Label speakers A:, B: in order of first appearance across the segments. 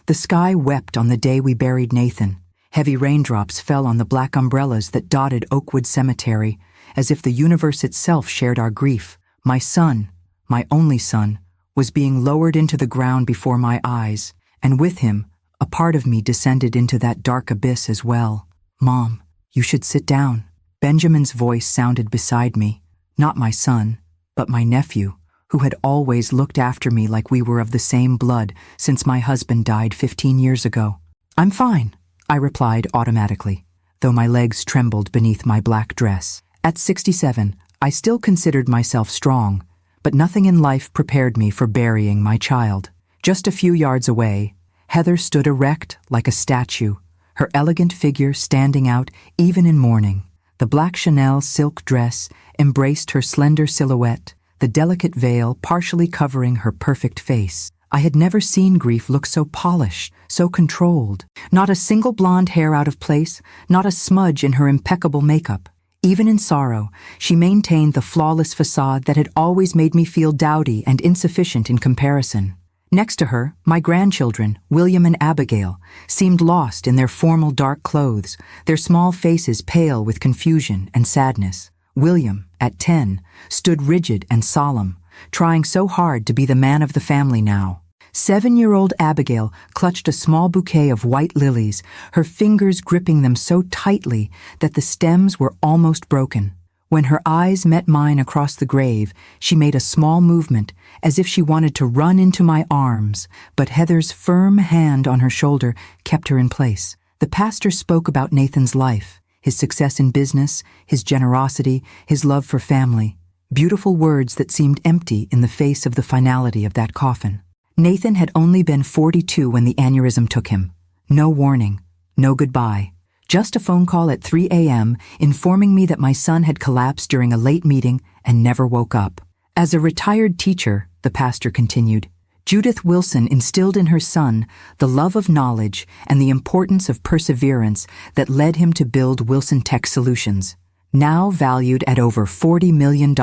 A: The sky wept on the day we buried Nathan. Heavy raindrops fell on the black umbrellas that dotted Oakwood Cemetery, as if the universe itself shared our grief. My son, my only son, was being lowered into the ground before my eyes, and with him, a part of me descended into that dark abyss as well. "Mom, you should sit down." Benjamin's voice sounded beside me, not my son, but my nephew, who had always looked after me like we were of the same blood since my husband died 15 years ago. "I'm fine," I replied automatically, though my legs trembled beneath my black dress. At 67, I still considered myself strong, but nothing in life prepared me for burying my child. Just a few yards away, Heather stood erect like a statue, her elegant figure standing out even in mourning. The black Chanel silk dress embraced her slender silhouette, the delicate veil partially covering her perfect face. I had never seen grief look so polished, so controlled. Not a single blonde hair out of place, not a smudge in her impeccable makeup. Even in sorrow, she maintained the flawless facade that had always made me feel dowdy and insufficient in comparison. Next to her, my grandchildren, William and Abigail, seemed lost in their formal dark clothes, their small faces pale with confusion and sadness. William, at 10, stood rigid and solemn, trying so hard to be the man of the family now. 7-year-old Abigail clutched a small bouquet of white lilies, her fingers gripping them so tightly that the stems were almost broken. When her eyes met mine across the grave, she made a small movement, as if she wanted to run into my arms, but Heather's firm hand on her shoulder kept her in place. The pastor spoke about Nathan's life, his success in business, his generosity, his love for family. Beautiful words that seemed empty in the face of the finality of that coffin. Nathan had only been 42 when the aneurysm took him. No warning, no goodbye. Just a phone call at 3 a.m. informing me that my son had collapsed during a late meeting and never woke up. As a retired teacher, the pastor continued, Judith Wilson instilled in her son the love of knowledge and the importance of perseverance that led him to build Wilson Tech Solutions, now valued at over $40 million.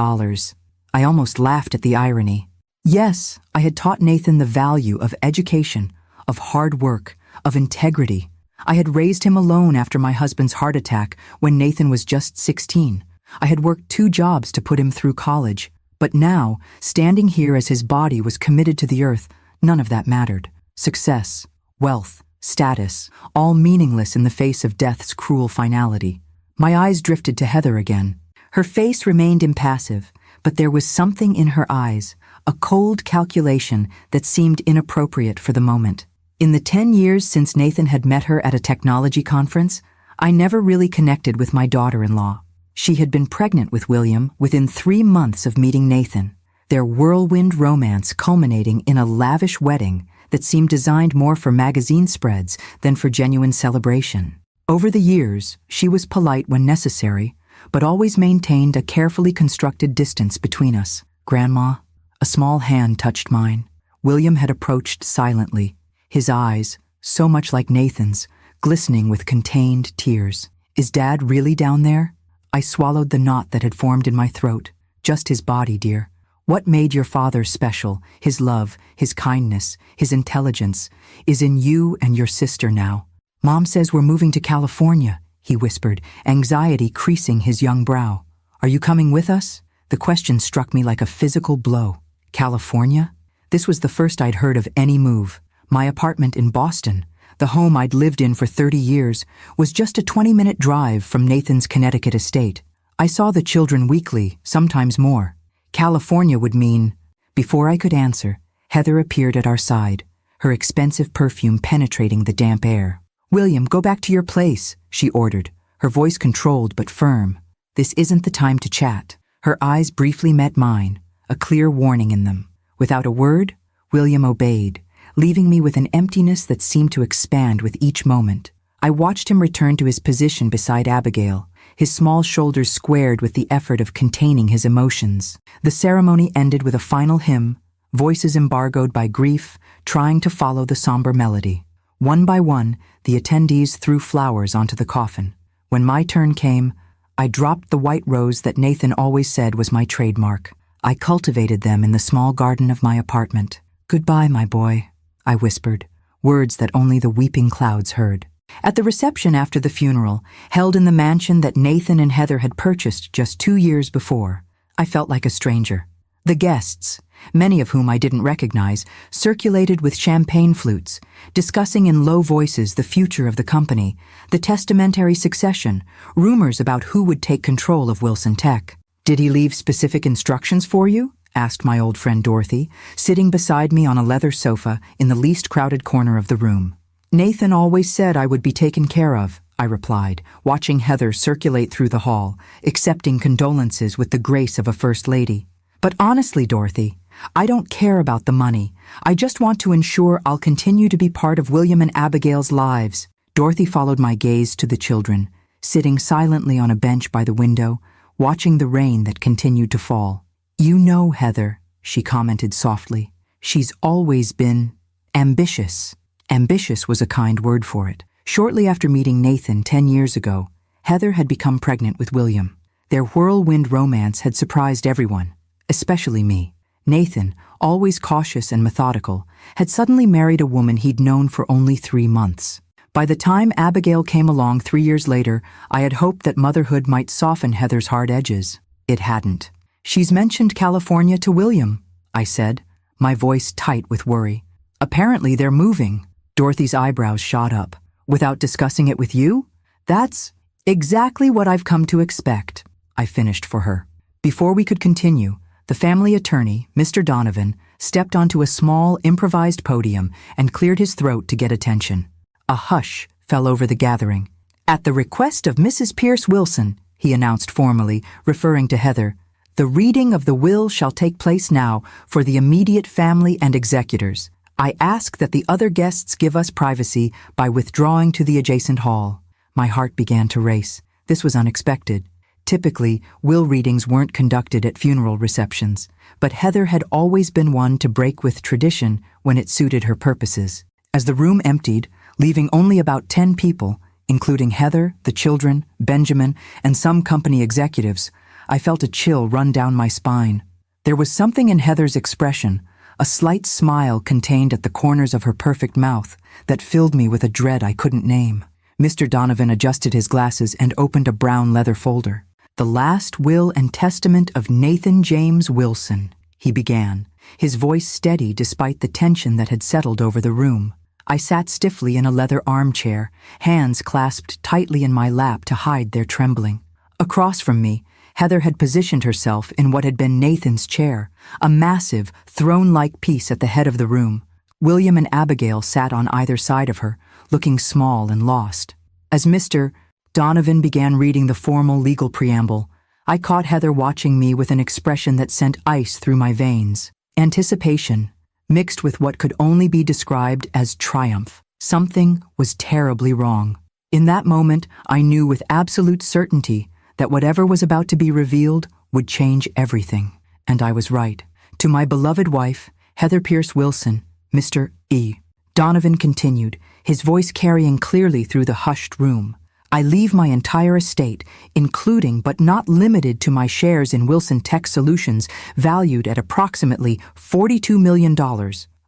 A: I almost laughed at the irony. Yes, I had taught Nathan the value of education, of hard work, of integrity. I had raised him alone after my husband's heart attack when Nathan was just 16. I had worked 2 jobs to put him through college. But now, standing here as his body was committed to the earth, none of that mattered. Success, wealth, status, all meaningless in the face of death's cruel finality. My eyes drifted to Heather again. Her face remained impassive, but there was something in her eyes, a cold calculation that seemed inappropriate for the moment. In the 10 years since Nathan had met her at a technology conference, I never really connected with my daughter-in-law. She had been pregnant with William within 3 months of meeting Nathan, their whirlwind romance culminating in a lavish wedding that seemed designed more for magazine spreads than for genuine celebration. Over the years, she was polite when necessary, but always maintained a carefully constructed distance between us. "Grandma," a small hand touched mine. William had approached silently, his eyes, so much like Nathan's, glistening with contained tears. "Is Dad really down there?" I swallowed the knot that had formed in my throat. "Just his body, dear. What made your father special, his love, his kindness, his intelligence, is in you and your sister now. Mom says we're moving to California," he whispered, anxiety creasing his young brow. "Are you coming with us?" The question struck me like a physical blow. California? This was the first I'd heard of any move. My apartment in Boston, the home I'd lived in for 30 years, was just a 20-minute drive from Nathan's Connecticut estate. I saw the children weekly, sometimes more. California would mean... Before I could answer, Heather appeared at our side, her expensive perfume penetrating the damp air. "William, go back to your place," she ordered, her voice controlled but firm. "This isn't the time to chat." Her eyes briefly met mine, a clear warning in them. Without a word, William obeyed, leaving me with an emptiness that seemed to expand with each moment. I watched him return to his position beside Abigail, his small shoulders squared with the effort of containing his emotions. The ceremony ended with a final hymn, voices embargoed by grief, trying to follow the somber melody. One by one, the attendees threw flowers onto the coffin. When my turn came, I dropped the white rose that Nathan always said was my trademark. I cultivated them in the small garden of my apartment. "Goodbye, my boy," I whispered, words that only the weeping clouds heard. At the reception after the funeral, held in the mansion that Nathan and Heather had purchased just 2 years before, I felt like a stranger. The guests, many of whom I didn't recognize, circulated with champagne flutes, discussing in low voices the future of the company, the testamentary succession, rumors about who would take control of Wilson Tech. "Did he leave specific instructions for you?" asked my old friend Dorothy, sitting beside me on a leather sofa in the least crowded corner of the room. "Nathan always said I would be taken care of," I replied, watching Heather circulate through the hall, accepting condolences with the grace of a first lady. "But honestly, Dorothy, I don't care about the money. I just want to ensure I'll continue to be part of William and Abigail's lives." Dorothy followed my gaze to the children, sitting silently on a bench by the window, watching the rain that continued to fall. "You know, Heather," she commented softly, "she's always been ambitious." Ambitious was a kind word for it. Shortly after meeting Nathan 10 years ago, Heather had become pregnant with William. Their whirlwind romance had surprised everyone, especially me. Nathan, always cautious and methodical, had suddenly married a woman he'd known for only 3 months. By the time Abigail came along 3 years later, I had hoped that motherhood might soften Heather's hard edges. It hadn't. "She's mentioned California to William," I said, my voice tight with worry. "Apparently they're moving." Dorothy's eyebrows shot up. "Without discussing it with you? That's exactly what I've come to expect," I finished for her. Before we could continue, the family attorney, Mr. Donovan, stepped onto a small, improvised podium and cleared his throat to get attention. A hush fell over the gathering. "At the request of Mrs. Pierce Wilson," he announced formally, referring to Heather, "the reading of the will shall take place now for the immediate family and executors. I ask that the other guests give us privacy by withdrawing to the adjacent hall." My heart began to race. This was unexpected. Typically, will readings weren't conducted at funeral receptions, but Heather had always been one to break with tradition when it suited her purposes. As the room emptied, leaving only about 10 people, including Heather, the children, Benjamin, and some company executives, I felt a chill run down my spine. There was something in Heather's expression, a slight smile contained at the corners of her perfect mouth, that filled me with a dread I couldn't name. Mr. Donovan adjusted his glasses and opened a brown leather folder. "The last will and testament of Nathan James Wilson," he began, his voice steady despite the tension that had settled over the room. I sat stiffly in a leather armchair, hands clasped tightly in my lap to hide their trembling. Across from me, Heather had positioned herself in what had been Nathan's chair, a massive, throne-like piece at the head of the room. William and Abigail sat on either side of her, looking small and lost. As Mr. Donovan began reading the formal legal preamble, I caught Heather watching me with an expression that sent ice through my veins. Anticipation, mixed with what could only be described as triumph. Something was terribly wrong. In that moment, I knew with absolute certainty that whatever was about to be revealed would change everything. And I was right. "To my beloved wife, Heather Pierce Wilson, Mr. E." Donovan continued, his voice carrying clearly through the hushed room. "I leave my entire estate, including but not limited to my shares in Wilson Tech Solutions, valued at approximately $42 million,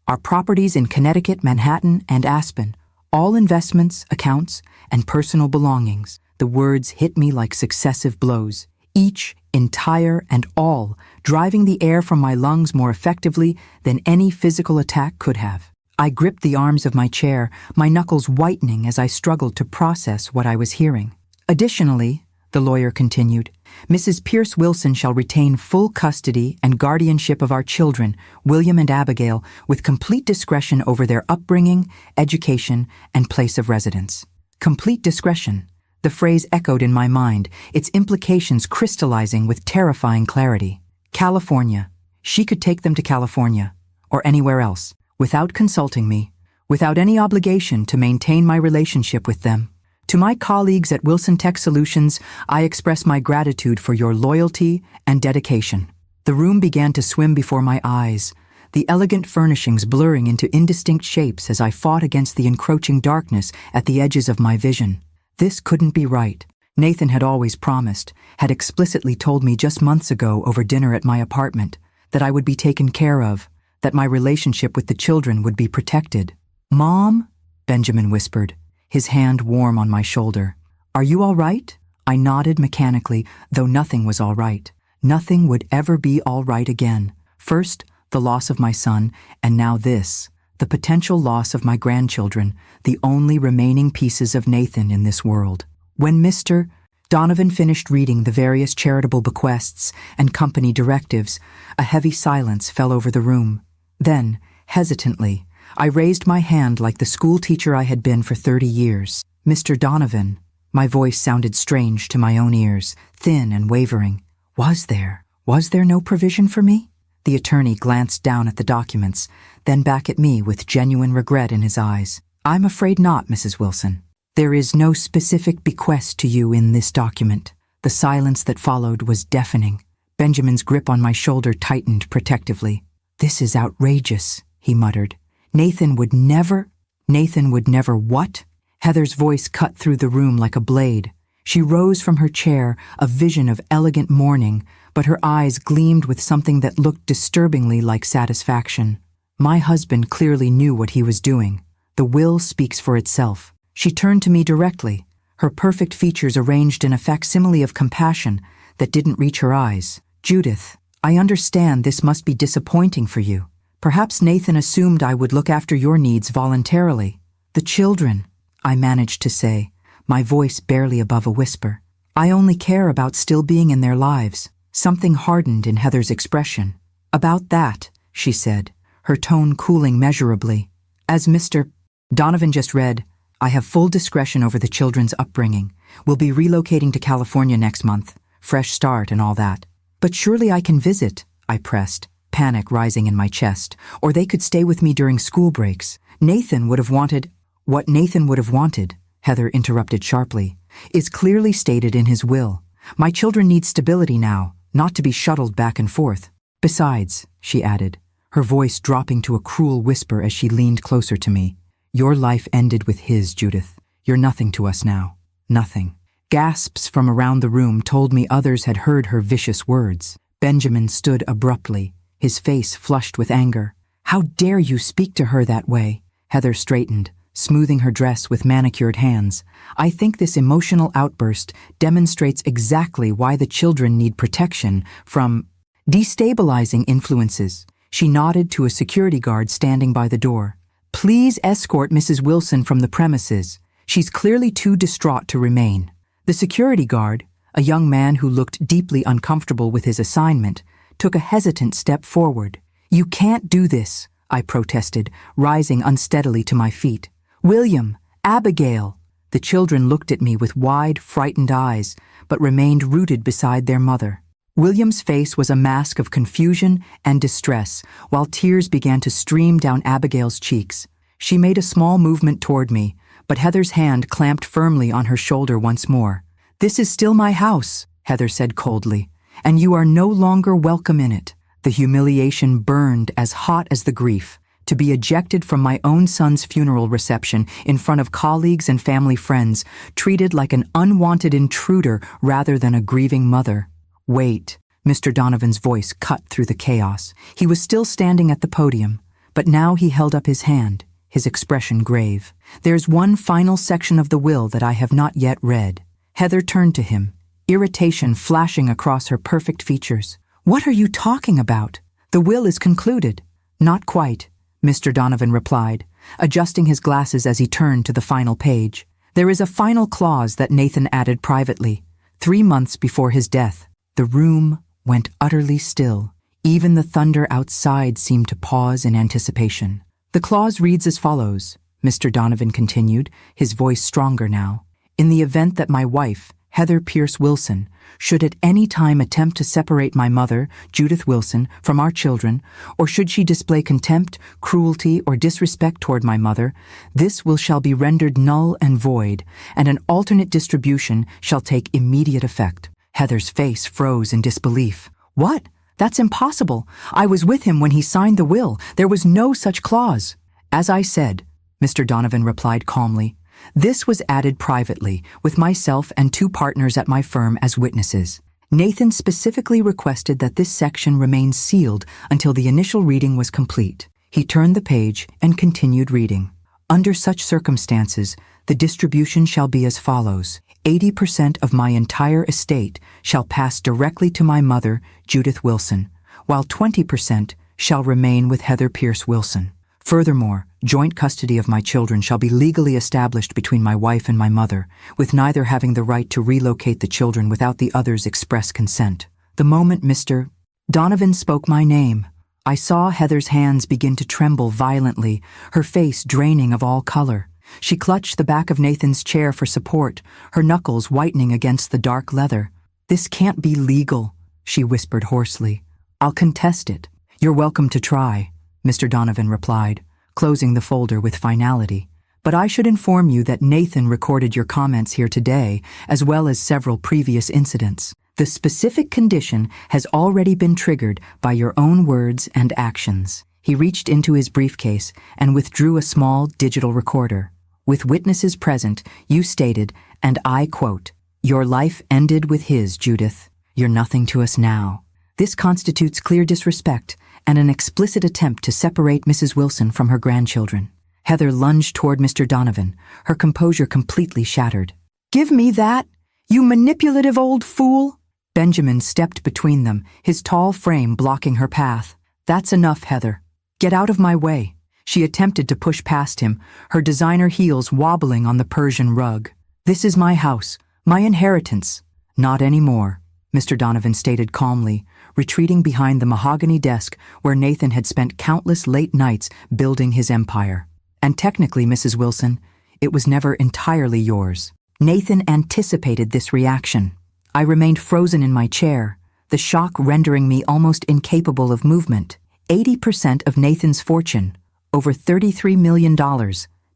A: our properties in Connecticut, Manhattan, and Aspen, all investments, accounts, and personal belongings." The words hit me like successive blows, each, entire and all, driving the air from my lungs more effectively than any physical attack could have. I gripped the arms of my chair, my knuckles whitening as I struggled to process what I was hearing. "Additionally," the lawyer continued, "Mrs. Pierce Wilson shall retain full custody and guardianship of our children, William and Abigail, with complete discretion over their upbringing, education, and place of residence." Complete discretion. The phrase echoed in my mind, its implications crystallizing with terrifying clarity. California. She could take them to California, or anywhere else, without consulting me, without any obligation to maintain my relationship with them. "To my colleagues at Wilson Tech Solutions, I express my gratitude for your loyalty and dedication." The room began to swim before my eyes, the elegant furnishings blurring into indistinct shapes as I fought against the encroaching darkness at the edges of my vision. This couldn't be right. Nathan had always promised, had explicitly told me just months ago over dinner at my apartment, that I would be taken care of, that my relationship with the children would be protected. "Mom?" Benjamin whispered, his hand warm on my shoulder. "Are you all right?" I nodded mechanically, though nothing was all right. Nothing would ever be all right again. First, the loss of my son, and now this, the potential loss of my grandchildren, the only remaining pieces of Nathan in this world. When Mr. Donovan finished reading the various charitable bequests and company directives, a heavy silence fell over the room. Then, hesitantly, I raised my hand like the school teacher I had been for 30 years. "Mr. Donovan," my voice sounded strange to my own ears, thin and wavering. Was there no provision for me? The attorney glanced down at the documents, then back at me with genuine regret in his eyes. "I'm afraid not, Mrs. Wilson. There is no specific bequest to you in this document." The silence that followed was deafening. Benjamin's grip on my shoulder tightened protectively. "This is outrageous," he muttered. Nathan would never what?" Heather's voice cut through the room like a blade. She rose from her chair, a vision of elegant mourning, but her eyes gleamed with something that looked disturbingly like satisfaction. My husband clearly knew what he was doing. The will speaks for itself. She turned to me directly, her perfect features arranged in a facsimile of compassion that didn't reach her eyes. "Judith, I understand this must be disappointing for you. Perhaps Nathan assumed I would look after your needs voluntarily." "The children," I managed to say, my voice barely above a whisper. "I only care about still being in their lives." Something hardened in Heather's expression. "About that," she said, her tone cooling measurably. "As Mr. Donovan just read, I have full discretion over the children's upbringing. We'll be relocating to California next month. Fresh start and all that." "But surely I can visit," I pressed, panic rising in my chest. "Or they could stay with me during school breaks. Nathan would have wanted—" "What Nathan would have wanted," Heather interrupted sharply, "is clearly stated in his will. My children need stability now, not to be shuttled back and forth. Besides," she added, her voice dropping to a cruel whisper as she leaned closer to me, "your life ended with his, Judith. You're nothing to us now. Nothing." Gasps from around the room told me others had heard her vicious words. Benjamin stood abruptly, his face flushed with anger. "How dare you speak to her that way?" Heather straightened, smoothing her dress with manicured hands. "I think this emotional outburst demonstrates exactly why the children need protection from destabilizing influences." She nodded to a security guard standing by the door. "Please escort Mrs. Wilson from the premises. She's clearly too distraught to remain." The security guard, a young man who looked deeply uncomfortable with his assignment, took a hesitant step forward. "You can't do this," I protested, rising unsteadily to my feet. "William, Abigail." The children looked at me with wide, frightened eyes, but remained rooted beside their mother. William's face was a mask of confusion and distress, while tears began to stream down Abigail's cheeks. She made a small movement toward me, but Heather's hand clamped firmly on her shoulder once more. "This is still my house," Heather said coldly, "and you are no longer welcome in it." The humiliation burned as hot as the grief. To be ejected from my own son's funeral reception in front of colleagues and family friends, treated like an unwanted intruder rather than a grieving mother. "Wait," Mr. Donovan's voice cut through the chaos. He was still standing at the podium, but now he held up his hand, his expression grave. "There's one final section of the will that I have not yet read." Heather turned to him, irritation flashing across her perfect features. "What are you talking about? The will is concluded." "Not quite," Mr. Donovan replied, adjusting his glasses as he turned to the final page. "There is a final clause that Nathan added privately, 3 months before his death." The room went utterly still. Even the thunder outside seemed to pause in anticipation. "The clause reads as follows," Mr. Donovan continued, his voice stronger now. "In the event that my wife, Heather Pierce Wilson, should at any time attempt to separate my mother, Judith Wilson, from our children, or should she display contempt, cruelty, or disrespect toward my mother, this will shall be rendered null and void, and an alternate distribution shall take immediate effect." Heather's face froze in disbelief. "What? That's impossible. I was with him when he signed the will. There was no such clause." "As I said," Mr. Donovan replied calmly, "this was added privately, with myself and 2 partners at my firm as witnesses. Nathan specifically requested that this section remain sealed until the initial reading was complete." He turned the page and continued reading. Under such circumstances, the distribution shall be as follows. 80% of my entire estate shall pass directly to my mother, Judith Wilson, while 20% shall remain with Heather Pierce Wilson. Furthermore, joint custody of my children shall be legally established between my wife and my mother, with neither having the right to relocate the children without the other's express consent. The moment Mr. Donovan spoke my name, I saw Heather's hands begin to tremble violently, her face draining of all color. She clutched the back of Nathan's chair for support, her knuckles whitening against the dark leather. "This can't be legal," she whispered hoarsely. "I'll contest it." "You're welcome to try," Mr. Donovan replied, closing the folder with finality. "But I should inform you that Nathan recorded your comments here today, as well as several previous incidents. The specific condition has already been triggered by your own words and actions." He reached into his briefcase and withdrew a small digital recorder. "With witnesses present, you stated, and I quote, 'Your life ended with his, Judith. You're nothing to us now.' This constitutes clear disrespect and an explicit attempt to separate Mrs. Wilson from her grandchildren." Heather lunged toward Mr. Donovan, her composure completely shattered. "Give me that, you manipulative old fool!" Benjamin stepped between them, his tall frame blocking her path. "That's enough, Heather. Get out of my way." She attempted to push past him, her designer heels wobbling on the Persian rug. "This is my house, my inheritance." "Not anymore," Mr. Donovan stated calmly, retreating behind the mahogany desk where Nathan had spent countless late nights building his empire. "And technically, Mrs. Wilson, it was never entirely yours." Nathan anticipated this reaction. I remained frozen in my chair, the shock rendering me almost incapable of movement. 80% of Nathan's fortune, over $33 million,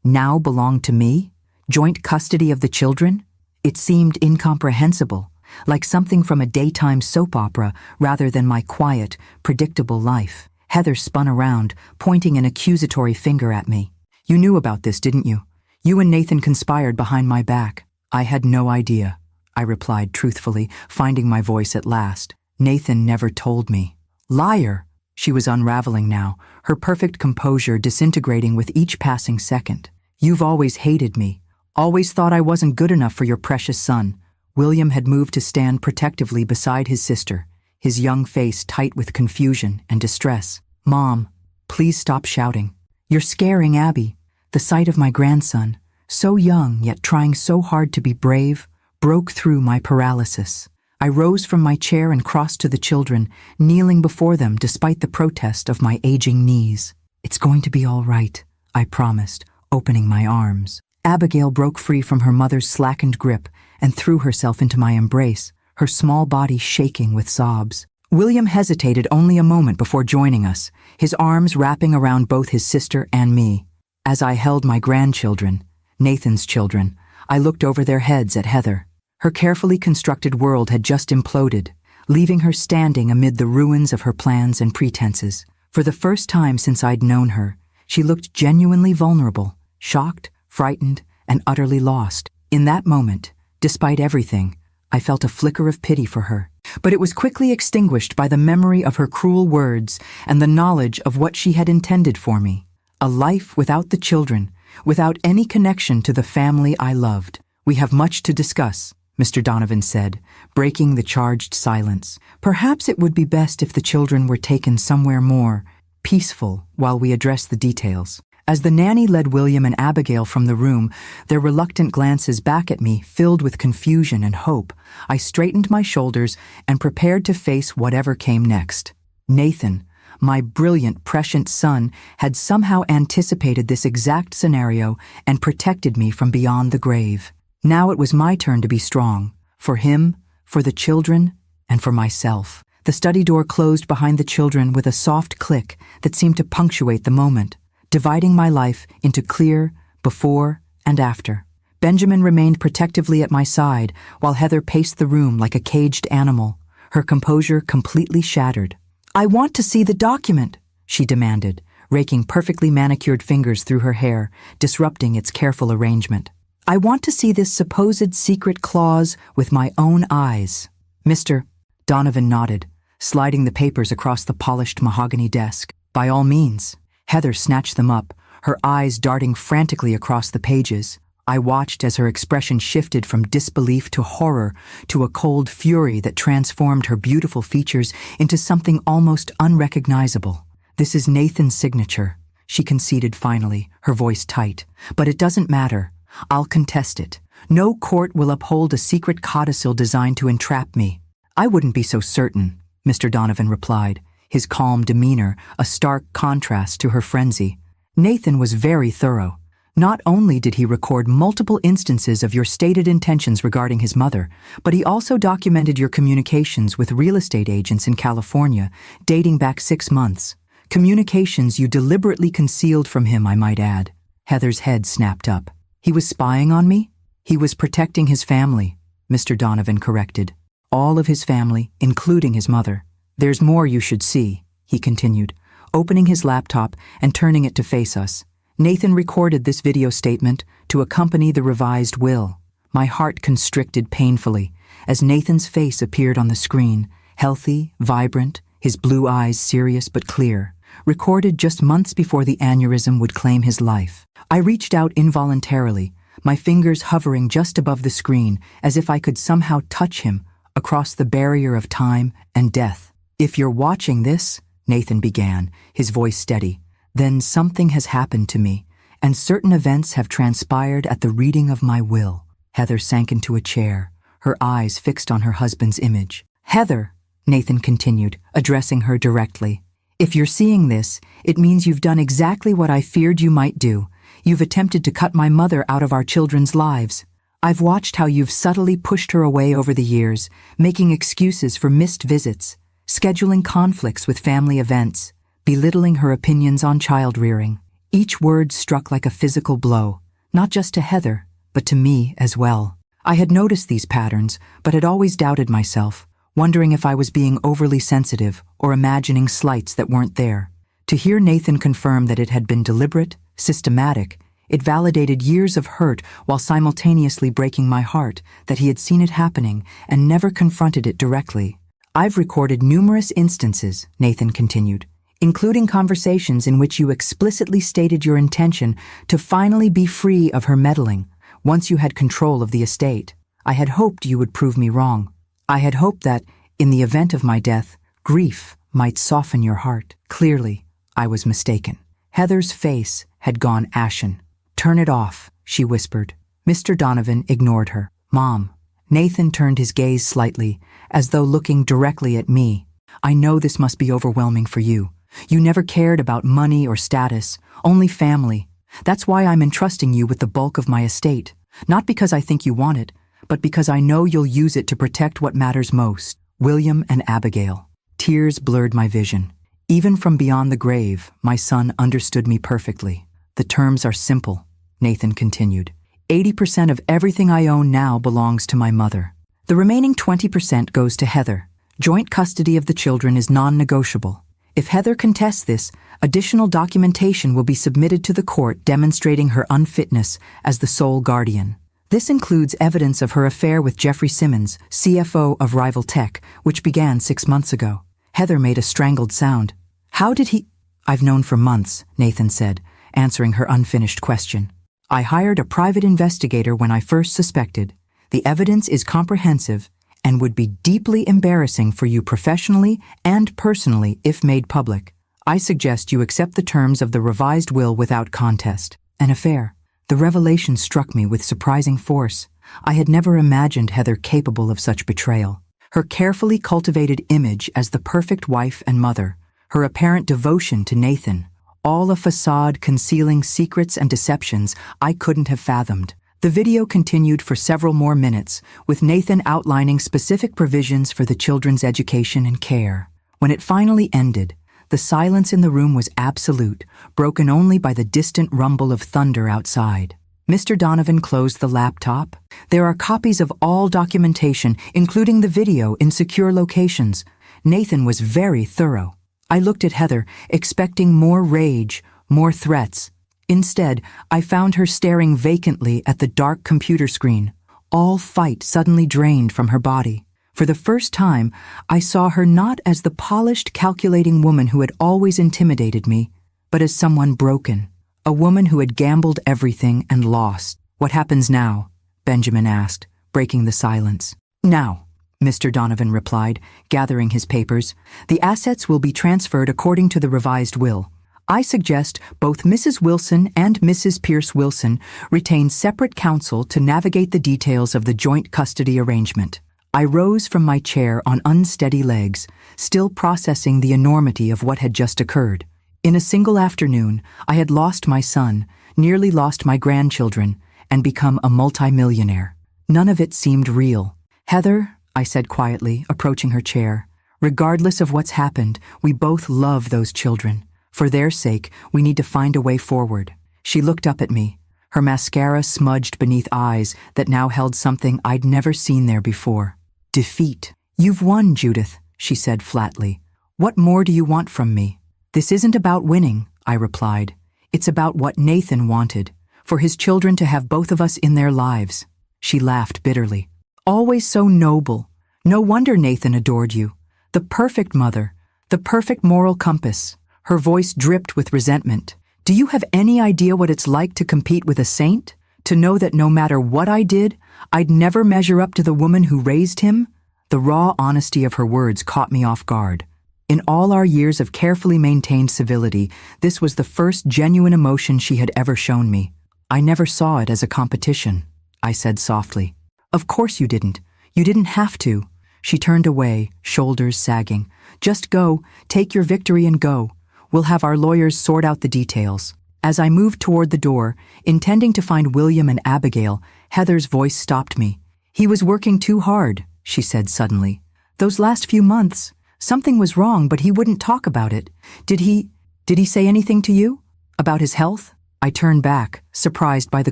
A: now belonged to me? Joint custody of the children? It seemed incomprehensible, like something from a daytime soap opera rather than my quiet, predictable life. Heather spun around, pointing an accusatory finger at me. "You knew about this, didn't you? You and Nathan conspired behind my back." "I had no idea," I replied truthfully, finding my voice at last. "Nathan never told me." "Liar!" She was unraveling now, her perfect composure disintegrating with each passing second. "You've always hated me, always thought I wasn't good enough for your precious son." William had moved to stand protectively beside his sister, his young face tight with confusion and distress. "Mom, please stop shouting. You're scaring Abby." The sight of my grandson, so young yet trying so hard to be brave, broke through my paralysis. I rose from my chair and crossed to the children, kneeling before them despite the protest of my aging knees. "It's going to be all right," I promised, opening my arms. Abigail broke free from her mother's slackened grip and threw herself into my embrace, her small body shaking with sobs. William hesitated only a moment before joining us, his arms wrapping around both his sister and me. As I held my grandchildren, Nathan's children, I looked over their heads at Heather. Her carefully constructed world had just imploded, leaving her standing amid the ruins of her plans and pretenses. For the first time since I'd known her, she looked genuinely vulnerable, shocked, frightened, and utterly lost. In that moment, despite everything, I felt a flicker of pity for her. But it was quickly extinguished by the memory of her cruel words and the knowledge of what she had intended for me. A life without the children, without any connection to the family I loved. "We have much to discuss," Mr. Donovan said, breaking the charged silence. "Perhaps it would be best if the children were taken somewhere more peaceful while we address the details." As the nanny led William and Abigail from the room, their reluctant glances back at me filled with confusion and hope, I straightened my shoulders and prepared to face whatever came next. Nathan, my brilliant, prescient son, had somehow anticipated this exact scenario and protected me from beyond the grave. Now it was my turn to be strong, for him, for the children, and for myself. The study door closed behind the children with a soft click that seemed to punctuate the moment, dividing my life into clear, before, and after. Benjamin remained protectively at my side while Heather paced the room like a caged animal, her composure completely shattered. "I want to see the document," she demanded, raking perfectly manicured fingers through her hair, disrupting its careful arrangement. "I want to see this supposed secret clause with my own eyes." Mr. Donovan nodded, sliding the papers across the polished mahogany desk. "By all means." Heather snatched them up, her eyes darting frantically across the pages. I watched as her expression shifted from disbelief to horror to a cold fury that transformed her beautiful features into something almost unrecognizable. "This is Nathan's signature," she conceded finally, her voice tight. "But it doesn't matter. I'll contest it. No court will uphold a secret codicil designed to entrap me." "I wouldn't be so certain," Mr. Donovan replied, his calm demeanor a stark contrast to her frenzy. "Nathan was very thorough. Not only did he record multiple instances of your stated intentions regarding his mother, but he also documented your communications with real estate agents in California, dating back 6 months. Communications you deliberately concealed from him, I might add." Heather's head snapped up. "He was spying on me?" "He was protecting his family," Mr. Donovan corrected. "All of his family, including his mother. There's more you should see," he continued, opening his laptop and turning it to face us. "Nathan recorded this video statement to accompany the revised will." My heart constricted painfully as Nathan's face appeared on the screen, healthy, vibrant, his blue eyes serious but clear, recorded just months before the aneurysm would claim his life. I reached out involuntarily, my fingers hovering just above the screen as if I could somehow touch him across the barrier of time and death. "If you're watching this," Nathan began, his voice steady, "then something has happened to me, and certain events have transpired at the reading of my will." Heather sank into a chair, her eyes fixed on her husband's image. "Heather," Nathan continued, addressing her directly, "if you're seeing this, it means you've done exactly what I feared you might do. You've attempted to cut my mother out of our children's lives. I've watched how you've subtly pushed her away over the years, making excuses for missed visits, scheduling conflicts with family events, belittling her opinions on child-rearing. Each word struck like a physical blow, not just to Heather, but to me as well. I had noticed these patterns, but had always doubted myself, wondering if I was being overly sensitive or imagining slights that weren't there. To hear Nathan confirm that it had been deliberate, systematic, it validated years of hurt while simultaneously breaking my heart that he had seen it happening and never confronted it directly. "I've recorded numerous instances," Nathan continued, "including conversations in which you explicitly stated your intention to finally be free of her meddling once you had control of the estate. I had hoped you would prove me wrong. I had hoped that, in the event of my death, grief might soften your heart. Clearly, I was mistaken." Heather's face had gone ashen. "Turn it off," she whispered. Mr. Donovan ignored her. "Mom." Nathan turned his gaze slightly, as though looking directly at me. "I know this must be overwhelming for you. You never cared about money or status, only family. That's why I'm entrusting you with the bulk of my estate. Not because I think you want it, but because I know you'll use it to protect what matters most. William and Abigail." Tears blurred my vision. Even from beyond the grave, my son understood me perfectly. "The terms are simple," Nathan continued. 80% of everything I own now belongs to my mother. The remaining 20% goes to Heather. Joint custody of the children is non-negotiable. If Heather contests this, additional documentation will be submitted to the court demonstrating her unfitness as the sole guardian. This includes evidence of her affair with Jeffrey Simmons, CFO of Rival Tech, which began 6 months ago. Heather made a strangled sound. "How did he—" "I've known for months," Nathan said, answering her unfinished question. "I hired a private investigator when I first suspected. The evidence is comprehensive and would be deeply embarrassing for you professionally and personally if made public. I suggest you accept the terms of the revised will without contest." An affair. The revelation struck me with surprising force. I had never imagined Heather capable of such betrayal. Her carefully cultivated image as the perfect wife and mother, her apparent devotion to Nathan, all a facade concealing secrets and deceptions I couldn't have fathomed. The video continued for several more minutes, with Nathan outlining specific provisions for the children's education and care. When it finally ended, the silence in the room was absolute, broken only by the distant rumble of thunder outside. Mr. Donovan closed the laptop. "There are copies of all documentation, including the video, in secure locations." Nathan was very thorough. I looked at Heather, expecting more rage, more threats. Instead, I found her staring vacantly at the dark computer screen, all fight suddenly drained from her body. For the first time, I saw her not as the polished, calculating woman who had always intimidated me, but as someone broken, A woman who had gambled everything and lost. What happens now? Benjamin asked, breaking the silence. Now, Mr. Donovan replied, gathering his papers, the assets will be transferred according to the revised will. I suggest both Mrs. Wilson and Mrs. Pierce Wilson retain separate counsel to navigate the details of the joint custody arrangement. I rose from my chair on unsteady legs, still processing the enormity of what had just occurred. In a single afternoon, I had lost my son, nearly lost my grandchildren, and become a multimillionaire. None of it seemed real. Heather, I said quietly, approaching her chair, regardless of what's happened, we both love those children. For their sake, we need to find a way forward. She looked up at me, her mascara smudged beneath eyes that now held something I'd never seen there before. Defeat. You've won, Judith, she said flatly. What more do you want from me? This isn't about winning, I replied. It's about what Nathan wanted, for his children to have both of us in their lives. She laughed bitterly. Always so noble. No wonder Nathan adored you. The perfect mother, the perfect moral compass. Her voice dripped with resentment. Do you have any idea what it's like to compete with a saint? To know that no matter what I did, I'd never measure up to the woman who raised him? The raw honesty of her words caught me off guard. In all our years of carefully maintained civility, this was the first genuine emotion she had ever shown me. I never saw it as a competition, I said softly. Of course you didn't. You didn't have to. She turned away, shoulders sagging. Just go, take your victory and go. We'll have our lawyers sort out the details. As I moved toward the door, intending to find William and Abigail, Heather's voice stopped me. He was working too hard, she said suddenly. Those last few months, something was wrong, but he wouldn't talk about it. Did he say anything to you? About his health? I turned back, surprised by the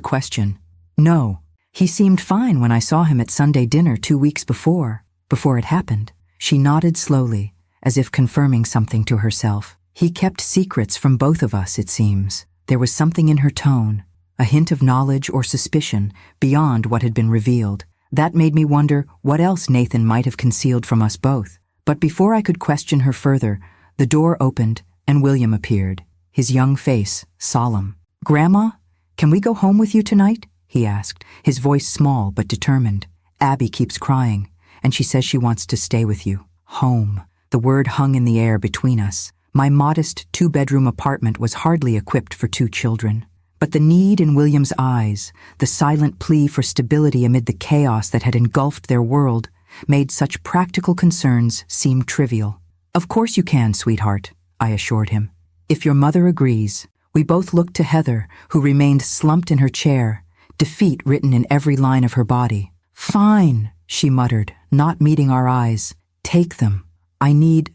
A: question. No. He seemed fine when I saw him at Sunday dinner 2 weeks before it happened. She nodded slowly, as if confirming something to herself. He kept secrets from both of us, it seems. There was something in her tone, a hint of knowledge or suspicion beyond what had been revealed. That made me wonder what else Nathan might have concealed from us both. But before I could question her further, the door opened and William appeared, his young face solemn. Grandma, can we go home with you tonight? He asked, his voice small but determined. Abby keeps crying, and she says she wants to stay with you. Home. The word hung in the air between us. My modest 2-bedroom apartment was hardly equipped for 2 children. But the need in William's eyes, the silent plea for stability amid the chaos that had engulfed their world, made such practical concerns seem trivial. Of course you can, sweetheart, I assured him. If your mother agrees. We both looked to Heather, who remained slumped in her chair, defeat written in every line of her body. Fine, she muttered, not meeting our eyes. Take them. I need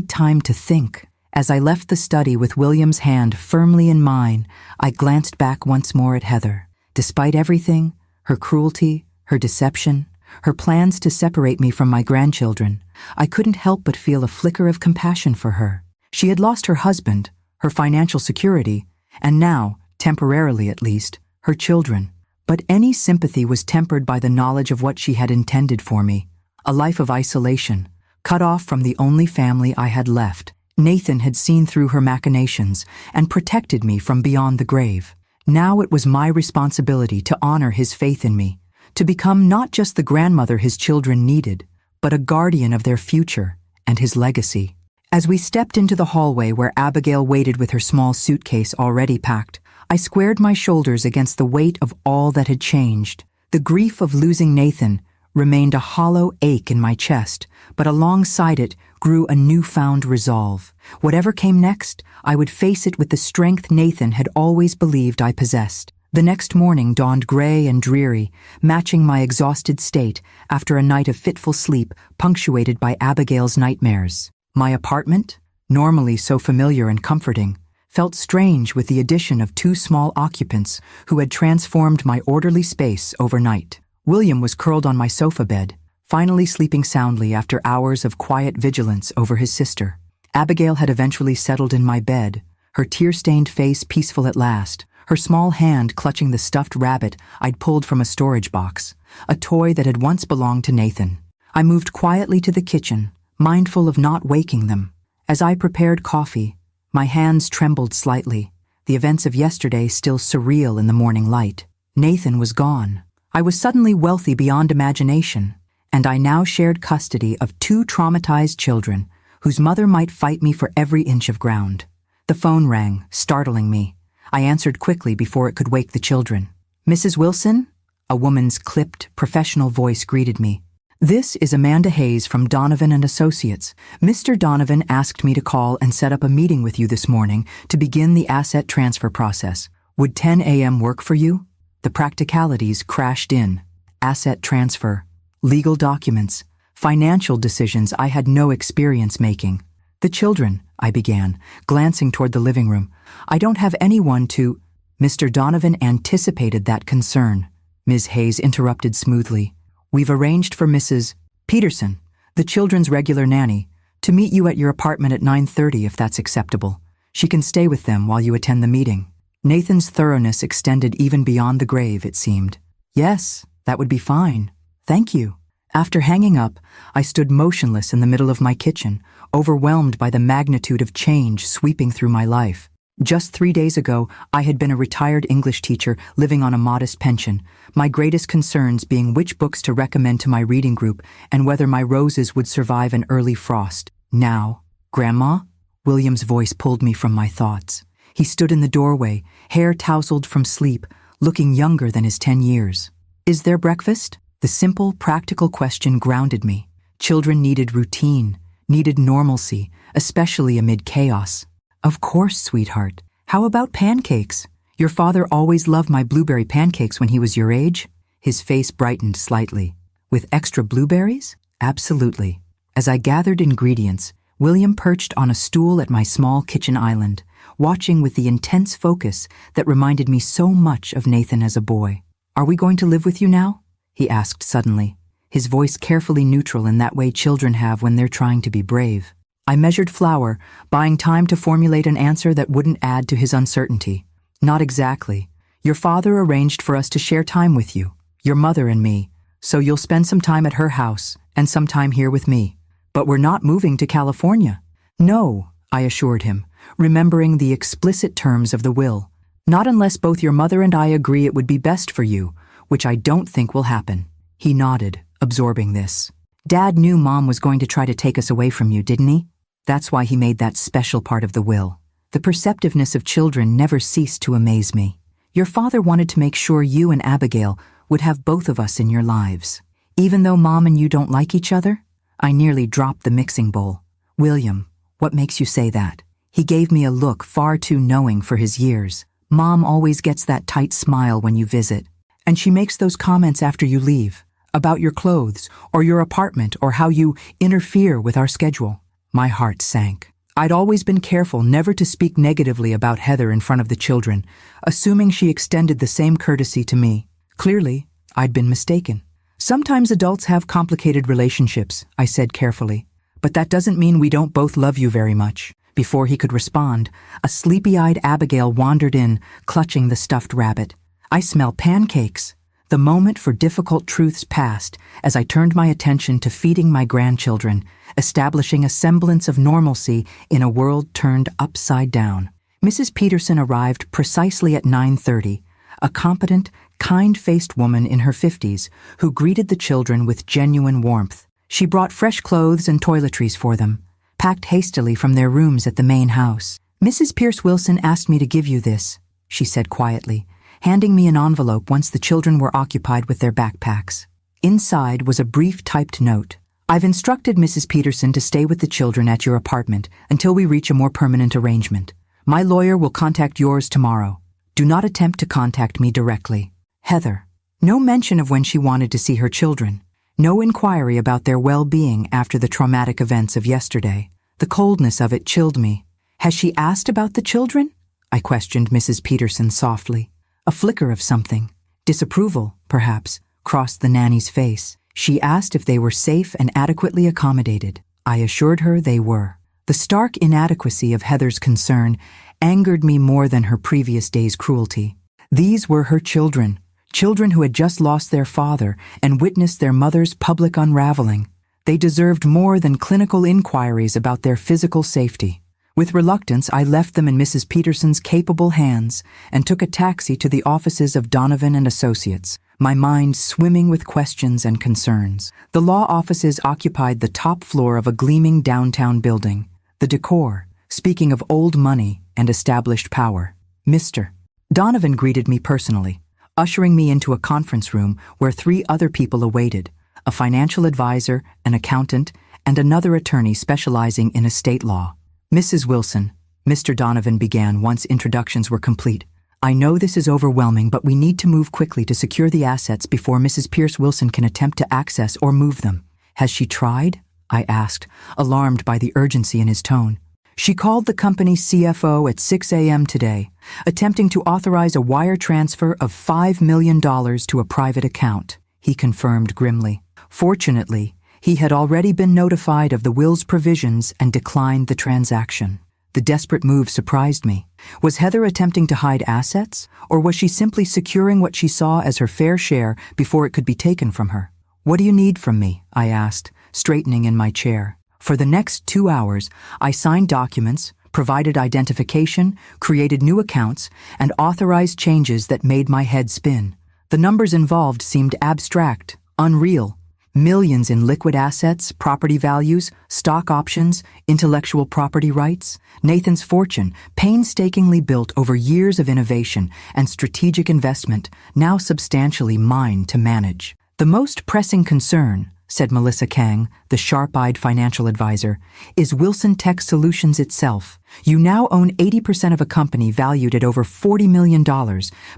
A: time to think. As I left the study with William's hand firmly in mine, I glanced back once more at Heather. Despite everything, her cruelty, her deception, her plans to separate me from my grandchildren, I couldn't help but feel a flicker of compassion for her. She had lost her husband, her financial security, and now, temporarily at least, her children. But any sympathy was tempered by the knowledge of what she had intended for me, a life of isolation, cut off from the only family I had left. Nathan had seen through her machinations and protected me from beyond the grave. Now it was my responsibility to honor his faith in me, to become not just the grandmother his children needed, but a guardian of their future and his legacy. As we stepped into the hallway where Abigail waited with her small suitcase already packed, I squared my shoulders against the weight of all that had changed. The grief of losing Nathan remained a hollow ache in my chest, but alongside it grew a newfound resolve. Whatever came next, I would face it with the strength Nathan had always believed I possessed. The next morning dawned gray and dreary, matching my exhausted state after a night of fitful sleep punctuated by Abigail's nightmares. My apartment, normally so familiar and comforting, felt strange with the addition of 2 small occupants who had transformed my orderly space overnight. William was curled on my sofa bed, finally sleeping soundly after hours of quiet vigilance over his sister. Abigail had eventually settled in my bed, her tear-stained face peaceful at last, her small hand clutching the stuffed rabbit I'd pulled from a storage box, a toy that had once belonged to Nathan. I moved quietly to the kitchen, mindful of not waking them. As I prepared coffee, my hands trembled slightly, the events of yesterday still surreal in the morning light. Nathan was gone. I was suddenly wealthy beyond imagination, and I now shared custody of 2 traumatized children whose mother might fight me for every inch of ground. The phone rang, startling me. I answered quickly before it could wake the children. "Mrs. Wilson?" A woman's clipped, professional voice greeted me. "This is Amanda Hayes from Donovan and Associates. Mr. Donovan asked me to call and set up a meeting with you this morning to begin the asset transfer process. Would 10 a.m. work for you?" The practicalities crashed in. Asset transfer, legal documents, financial decisions I had no experience making. "The children," I began, glancing toward the living room. "I don't have anyone to—" Mr. Donovan anticipated that concern. Ms. Hayes interrupted smoothly. "We've arranged for Mrs. Peterson, the children's regular nanny, to meet you at your apartment at 9:30 if that's acceptable. She can stay with them while you attend the meeting." Nathan's thoroughness extended even beyond the grave, it seemed. "Yes, that would be fine. Thank you." After hanging up, I stood motionless in the middle of my kitchen, overwhelmed by the magnitude of change sweeping through my life. Just 3 days ago, I had been a retired English teacher living on a modest pension, my greatest concerns being which books to recommend to my reading group and whether my roses would survive an early frost. Now, "Grandma?" William's voice pulled me from my thoughts. He stood in the doorway, hair tousled from sleep, looking younger than his 10 years. "Is there breakfast?" The simple, practical question grounded me. Children needed routine, needed normalcy, especially amid chaos. "Of course, sweetheart. How about pancakes? Your father always loved my blueberry pancakes when he was your age." His face brightened slightly. "With extra blueberries?" "Absolutely." As I gathered ingredients, William perched on a stool at my small kitchen island, watching with the intense focus that reminded me so much of Nathan as a boy. "Are we going to live with you now?" he asked suddenly, his voice carefully neutral in that way children have when they're trying to be brave. I measured flour, buying time to formulate an answer that wouldn't add to his uncertainty. "Not exactly. Your father arranged for us to share time with you, your mother and me, so you'll spend some time at her house and some time here with me. But we're not moving to California." "No," I assured him, remembering the explicit terms of the will. "Not unless both your mother and I agree it would be best for you, which I don't think will happen." He nodded, absorbing this. "Dad knew Mom was going to try to take us away from you, didn't he? That's why he made that special part of the will." The perceptiveness of children never ceased to amaze me. "Your father wanted to make sure you and Abigail would have both of us in your lives. Even though Mom and you don't like each other?" I nearly dropped the mixing bowl. "William, what makes you say that?" He gave me a look far too knowing for his years. "Mom always gets that tight smile when you visit. And she makes those comments after you leave, about your clothes, or your apartment, or how you interfere with our schedule." My heart sank. I'd always been careful never to speak negatively about Heather in front of the children, assuming she extended the same courtesy to me. Clearly, I'd been mistaken. "Sometimes adults have complicated relationships," I said carefully. "But that doesn't mean we don't both love you very much." Before he could respond, a sleepy-eyed Abigail wandered in, clutching the stuffed rabbit. "I smell pancakes." The moment for difficult truths passed as I turned my attention to feeding my grandchildren, establishing a semblance of normalcy in a world turned upside down. Mrs. Peterson arrived precisely at 9:30, a competent, kind-faced woman in her 50s who greeted the children with genuine warmth. She brought fresh clothes and toiletries for them, packed hastily from their rooms at the main house. "Mrs. Pierce Wilson asked me to give you this," she said quietly, handing me an envelope once the children were occupied with their backpacks. Inside was a brief typed note. "I've instructed Mrs. Peterson to stay with the children at your apartment until we reach a more permanent arrangement. My lawyer will contact yours tomorrow. Do not attempt to contact me directly. Heather." No mention of when she wanted to see her children. No inquiry about their well-being after the traumatic events of yesterday. The coldness of it chilled me. "Has she asked about the children?" I questioned Mrs. Peterson softly. A flicker of something, disapproval, perhaps, crossed the nanny's face. She asked if they were safe and adequately accommodated. I assured her they were. The stark inadequacy of Heather's concern angered me more than her previous day's cruelty. These were her children, children who had just lost their father and witnessed their mother's public unraveling. They deserved more than clinical inquiries about their physical safety. With reluctance, I left them in Mrs. Peterson's capable hands and took a taxi to the offices of Donovan and Associates, my mind swimming with questions and concerns. The law offices occupied the top floor of a gleaming downtown building. The decor, speaking of old money and established power. Mr. Donovan greeted me personally, ushering me into a conference room where 3 other people awaited, a financial advisor, an accountant, and another attorney specializing in estate law. Mrs. Wilson, Mr. Donovan began once introductions were complete. I know this is overwhelming, but we need to move quickly to secure the assets before Mrs. Pierce Wilson can attempt to access or move them. Has she tried? I asked, alarmed by the urgency in his tone. She called the company's CFO at 6 a.m. today, attempting to authorize a wire transfer of $5 million to a private account, he confirmed grimly. Fortunately, he had already been notified of the will's provisions and declined the transaction. The desperate move surprised me. Was Heather attempting to hide assets, or was she simply securing what she saw as her fair share before it could be taken from her? What do you need from me? I asked, straightening in my chair. For the next 2 hours, I signed documents, provided identification, created new accounts, and authorized changes that made my head spin. The numbers involved seemed abstract, unreal. Millions in liquid assets, property values, stock options, intellectual property rights. Nathan's fortune, painstakingly built over years of innovation and strategic investment, now substantially mine to manage. The most pressing concern, said Melissa Kang, the sharp-eyed financial advisor, is Wilson Tech Solutions itself. You now own 80% of a company valued at over $40 million,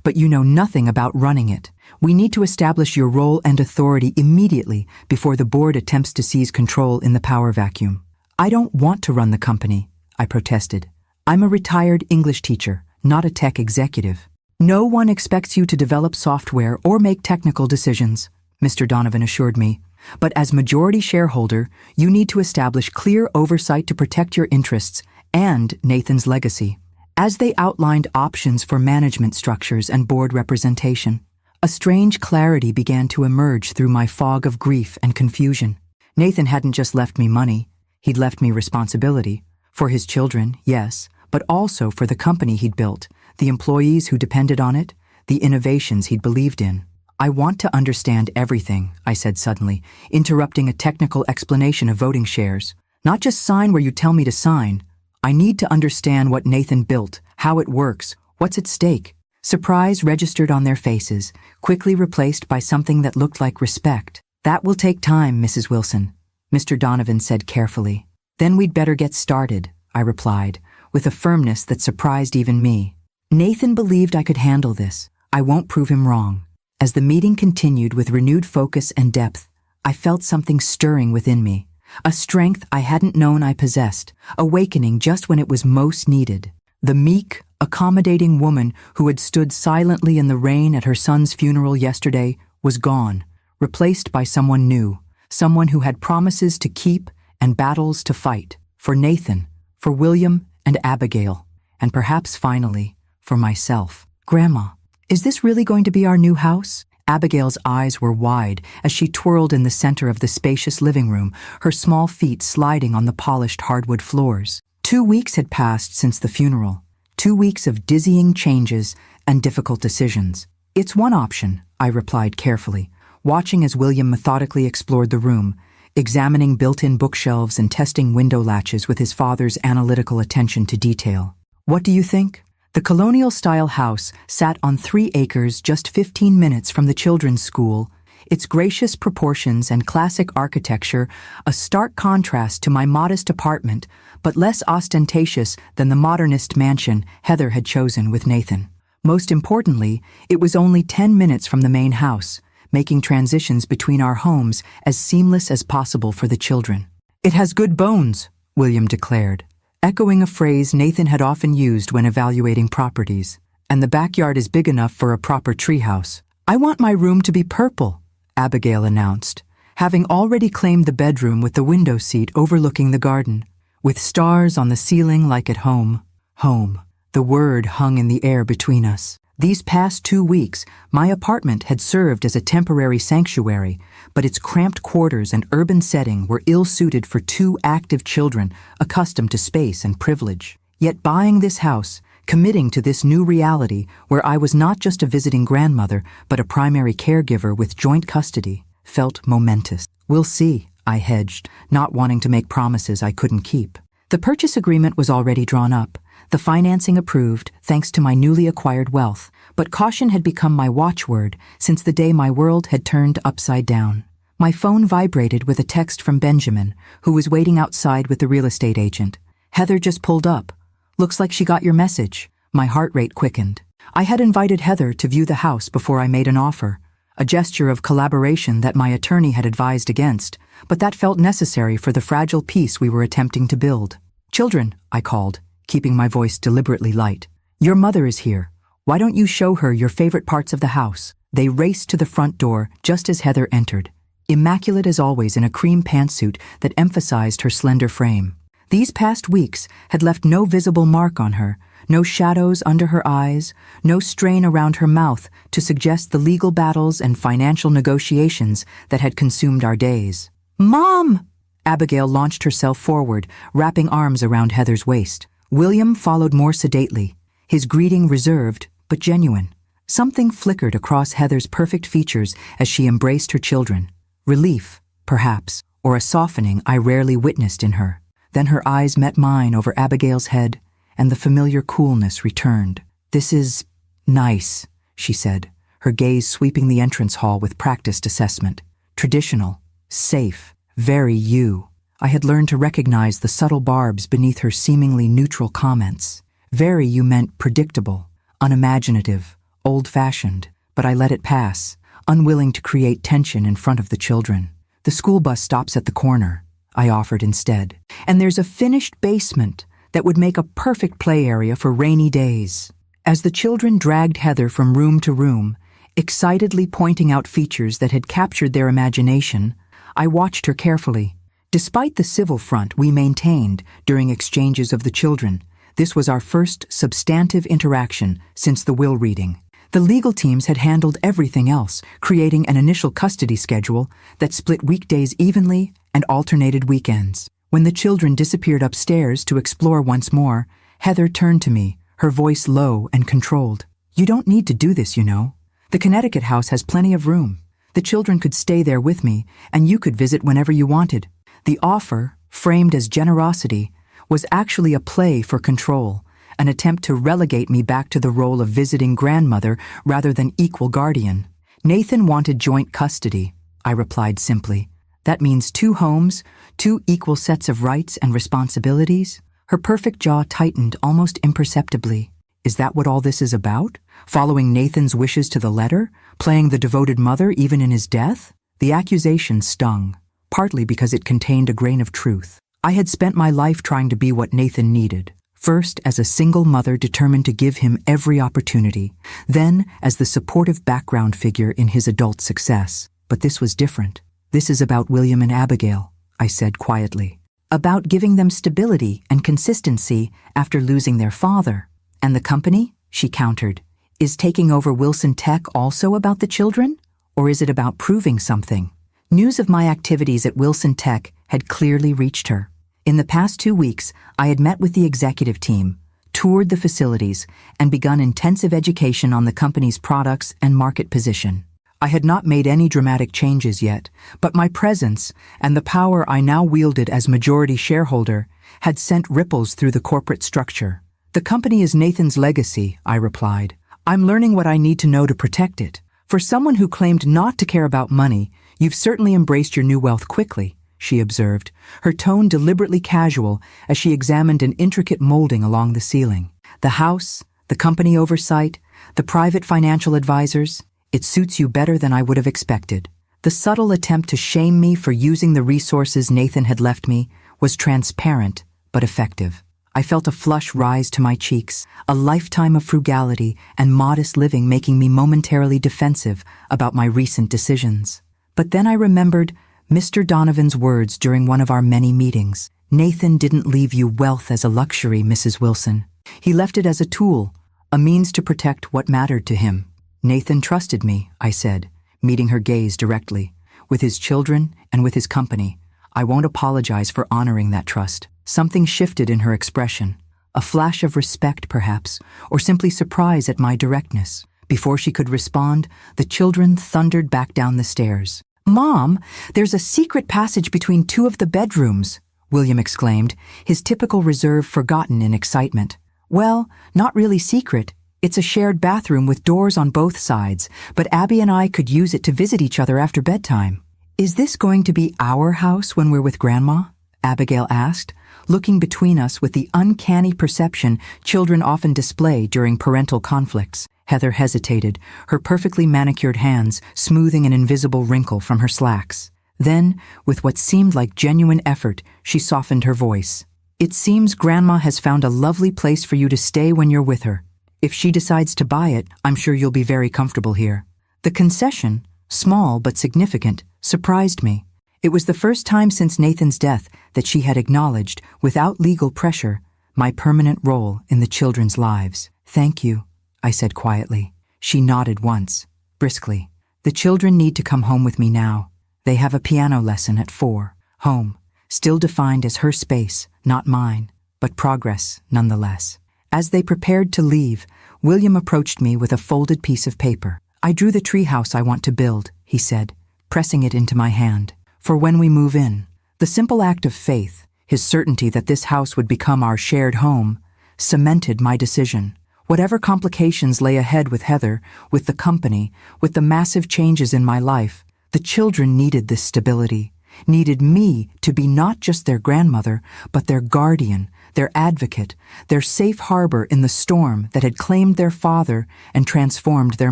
A: but you know nothing about running it. We need to establish your role and authority immediately before the board attempts to seize control in the power vacuum. I don't want to run the company, I protested. I'm a retired English teacher, not a tech executive. No one expects you to develop software or make technical decisions, Mr. Donovan assured me. But as majority shareholder, you need to establish clear oversight to protect your interests and Nathan's legacy. As they outlined options for management structures and board representation, a strange clarity began to emerge through my fog of grief and confusion. Nathan hadn't just left me money, he'd left me responsibility. For his children, yes, but also for the company he'd built, the employees who depended on it, the innovations he'd believed in. I want to understand everything, I said suddenly, interrupting a technical explanation of voting shares. Not just sign where you tell me to sign. I need to understand what Nathan built, how it works, what's at stake. Surprise registered on their faces, quickly replaced by something that looked like respect. That will take time, Mrs. Wilson, Mr. Donovan said carefully. Then we'd better get started, I replied, with a firmness that surprised even me. Nathan believed I could handle this. I won't prove him wrong. As the meeting continued with renewed focus and depth, I felt something stirring within me, a strength I hadn't known I possessed, awakening just when it was most needed. The meek, accommodating woman who had stood silently in the rain at her son's funeral yesterday was gone, replaced by someone new, someone who had promises to keep and battles to fight, for Nathan, for William and Abigail, and perhaps finally, for myself. Grandma, is this really going to be our new house? Abigail's eyes were wide as she twirled in the center of the spacious living room, her small feet sliding on the polished hardwood floors. 2 weeks had passed since the funeral, 2 weeks of dizzying changes and difficult decisions. It's one option, I replied carefully, watching as William methodically explored the room, examining built-in bookshelves and testing window latches with his father's analytical attention to detail. What do you think? The colonial-style house sat on 3 acres just 15 minutes from the children's school, its gracious proportions and classic architecture a stark contrast to my modest apartment, but less ostentatious than the modernist mansion Heather had chosen with Nathan. Most importantly, it was only 10 minutes from the main house, making transitions between our homes as seamless as possible for the children. It has good bones, William declared, echoing a phrase Nathan had often used when evaluating properties. And the backyard is big enough for a proper treehouse. I want my room to be purple, Abigail announced, having already claimed the bedroom with the window seat overlooking the garden, with stars on the ceiling like at home. Home. The word hung in the air between us. These past 2 weeks, my apartment had served as a temporary sanctuary, but its cramped quarters and urban setting were ill-suited for 2 active children accustomed to space and privilege. Yet buying this house, committing to this new reality where I was not just a visiting grandmother but a primary caregiver with joint custody, felt momentous. We'll see, I hedged, not wanting to make promises I couldn't keep. The purchase agreement was already drawn up, the financing approved thanks to my newly acquired wealth, but caution had become my watchword since the day my world had turned upside down. My phone vibrated with a text from Benjamin, who was waiting outside with the real estate agent. "Heather just pulled up. Looks like she got your message." My heart rate quickened. I had invited Heather to view the house before I made an offer, a gesture of collaboration that my attorney had advised against, but that felt necessary for the fragile peace we were attempting to build. "Children," I called, keeping my voice deliberately light. "Your mother is here. Why don't you show her your favorite parts of the house?" They raced to the front door just as Heather entered, immaculate as always in a cream pantsuit that emphasized her slender frame. These past weeks had left no visible mark on her, no shadows under her eyes, no strain around her mouth to suggest the legal battles and financial negotiations that had consumed our days. "Mom!" Abigail launched herself forward, wrapping arms around Heather's waist. William followed more sedately, his greeting reserved but genuine. Something flickered across Heather's perfect features as she embraced her children. Relief, perhaps, or a softening I rarely witnessed in her. Then her eyes met mine over Abigail's head, and the familiar coolness returned. "This is nice," she said, her gaze sweeping the entrance hall with practiced assessment. "Traditional, safe, very you." I had learned to recognize the subtle barbs beneath her seemingly neutral comments. Very you meant predictable, unimaginative, old-fashioned, but I let it pass, unwilling to create tension in front of the children. "The school bus stops at the corner," I offered instead. "And there's a finished basement that would make a perfect play area for rainy days." As the children dragged Heather from room to room, excitedly pointing out features that had captured their imagination, I watched her carefully. Despite the civil front we maintained during exchanges of the children, this was our first substantive interaction since the will reading. The legal teams had handled everything else, creating an initial custody schedule that split weekdays evenly and alternated weekends. When the children disappeared upstairs to explore once more, Heather turned to me, her voice low and controlled. "You don't need to do this, you know. The Connecticut house has plenty of room. The children could stay there with me, and you could visit whenever you wanted." The offer, framed as generosity, was actually a play for control, an attempt to relegate me back to the role of visiting grandmother rather than equal guardian. "Nathan wanted joint custody," I replied simply. "That means 2 homes, 2 equal sets of rights and responsibilities." Her perfect jaw tightened almost imperceptibly. "Is that what all this is about? Following Nathan's wishes to the letter? Playing the devoted mother even in his death?" The accusation stung, partly because it contained a grain of truth. I had spent my life trying to be what Nathan needed, first as a single mother determined to give him every opportunity, then as the supportive background figure in his adult success. But this was different. "This is about William and Abigail," I said quietly. "About giving them stability and consistency after losing their father." "And the company," she countered, "is taking over Wilson Tech also about the children? Or is it about proving something?" News of my activities at Wilson Tech had clearly reached her. In the past 2 weeks, I had met with the executive team, toured the facilities, and begun intensive education on the company's products and market position. I had not made any dramatic changes yet, but my presence and the power I now wielded as majority shareholder had sent ripples through the corporate structure. "The company is Nathan's legacy," I replied. "I'm learning what I need to know to protect it. For someone who claimed not to care about money, you've certainly embraced your new wealth quickly," she observed, her tone deliberately casual as she examined an intricate molding along the ceiling. "The house, the company oversight, the private financial advisors, it suits you better than I would have expected." The subtle attempt to shame me for using the resources Nathan had left me was transparent but effective. I felt a flush rise to my cheeks, a lifetime of frugality and modest living making me momentarily defensive about my recent decisions. But then I remembered Mr. Donovan's words during one of our many meetings. "Nathan didn't leave you wealth as a luxury, Mrs. Wilson. He left it as a tool, a means to protect what mattered to him. Nathan trusted me, I said, meeting her gaze directly. With his children and with his company, I won't apologize for honoring that trust. Something shifted in her expression, a flash of respect perhaps, or simply surprise at my directness. Before she could respond, the children thundered back down the stairs. "Mom, there's a secret passage between two of the bedrooms," William exclaimed, his typical reserve forgotten in excitement. "Well, not really secret. It's a shared bathroom with doors on both sides, but Abby and I could use it to visit each other after bedtime." "Is this going to be our house when we're with Grandma?" Abigail asked, looking between us with the uncanny perception children often display during parental conflicts. Heather hesitated, her perfectly manicured hands smoothing an invisible wrinkle from her slacks. Then, with what seemed like genuine effort, she softened her voice. "It seems Grandma has found a lovely place for you to stay when you're with her. If she decides to buy it, I'm sure you'll be very comfortable here." The concession, small but significant, surprised me. It was the first time since Nathan's death that she had acknowledged, without legal pressure, my permanent role in the children's lives. "Thank you," I said quietly. She nodded once, briskly. "The children need to come home with me now. They have a piano lesson at 4. Home, still defined as her space, not mine, but progress nonetheless." As they prepared to leave, William approached me with a folded piece of paper. "I drew the treehouse I want to build," he said, pressing it into my hand. "For when we move in." The simple act of faith, his certainty that this house would become our shared home, cemented my decision. Whatever complications lay ahead with Heather, with the company, with the massive changes in my life, the children needed this stability, needed me to be not just their grandmother, but their guardian, their advocate, their safe harbor in the storm that had claimed their father and transformed their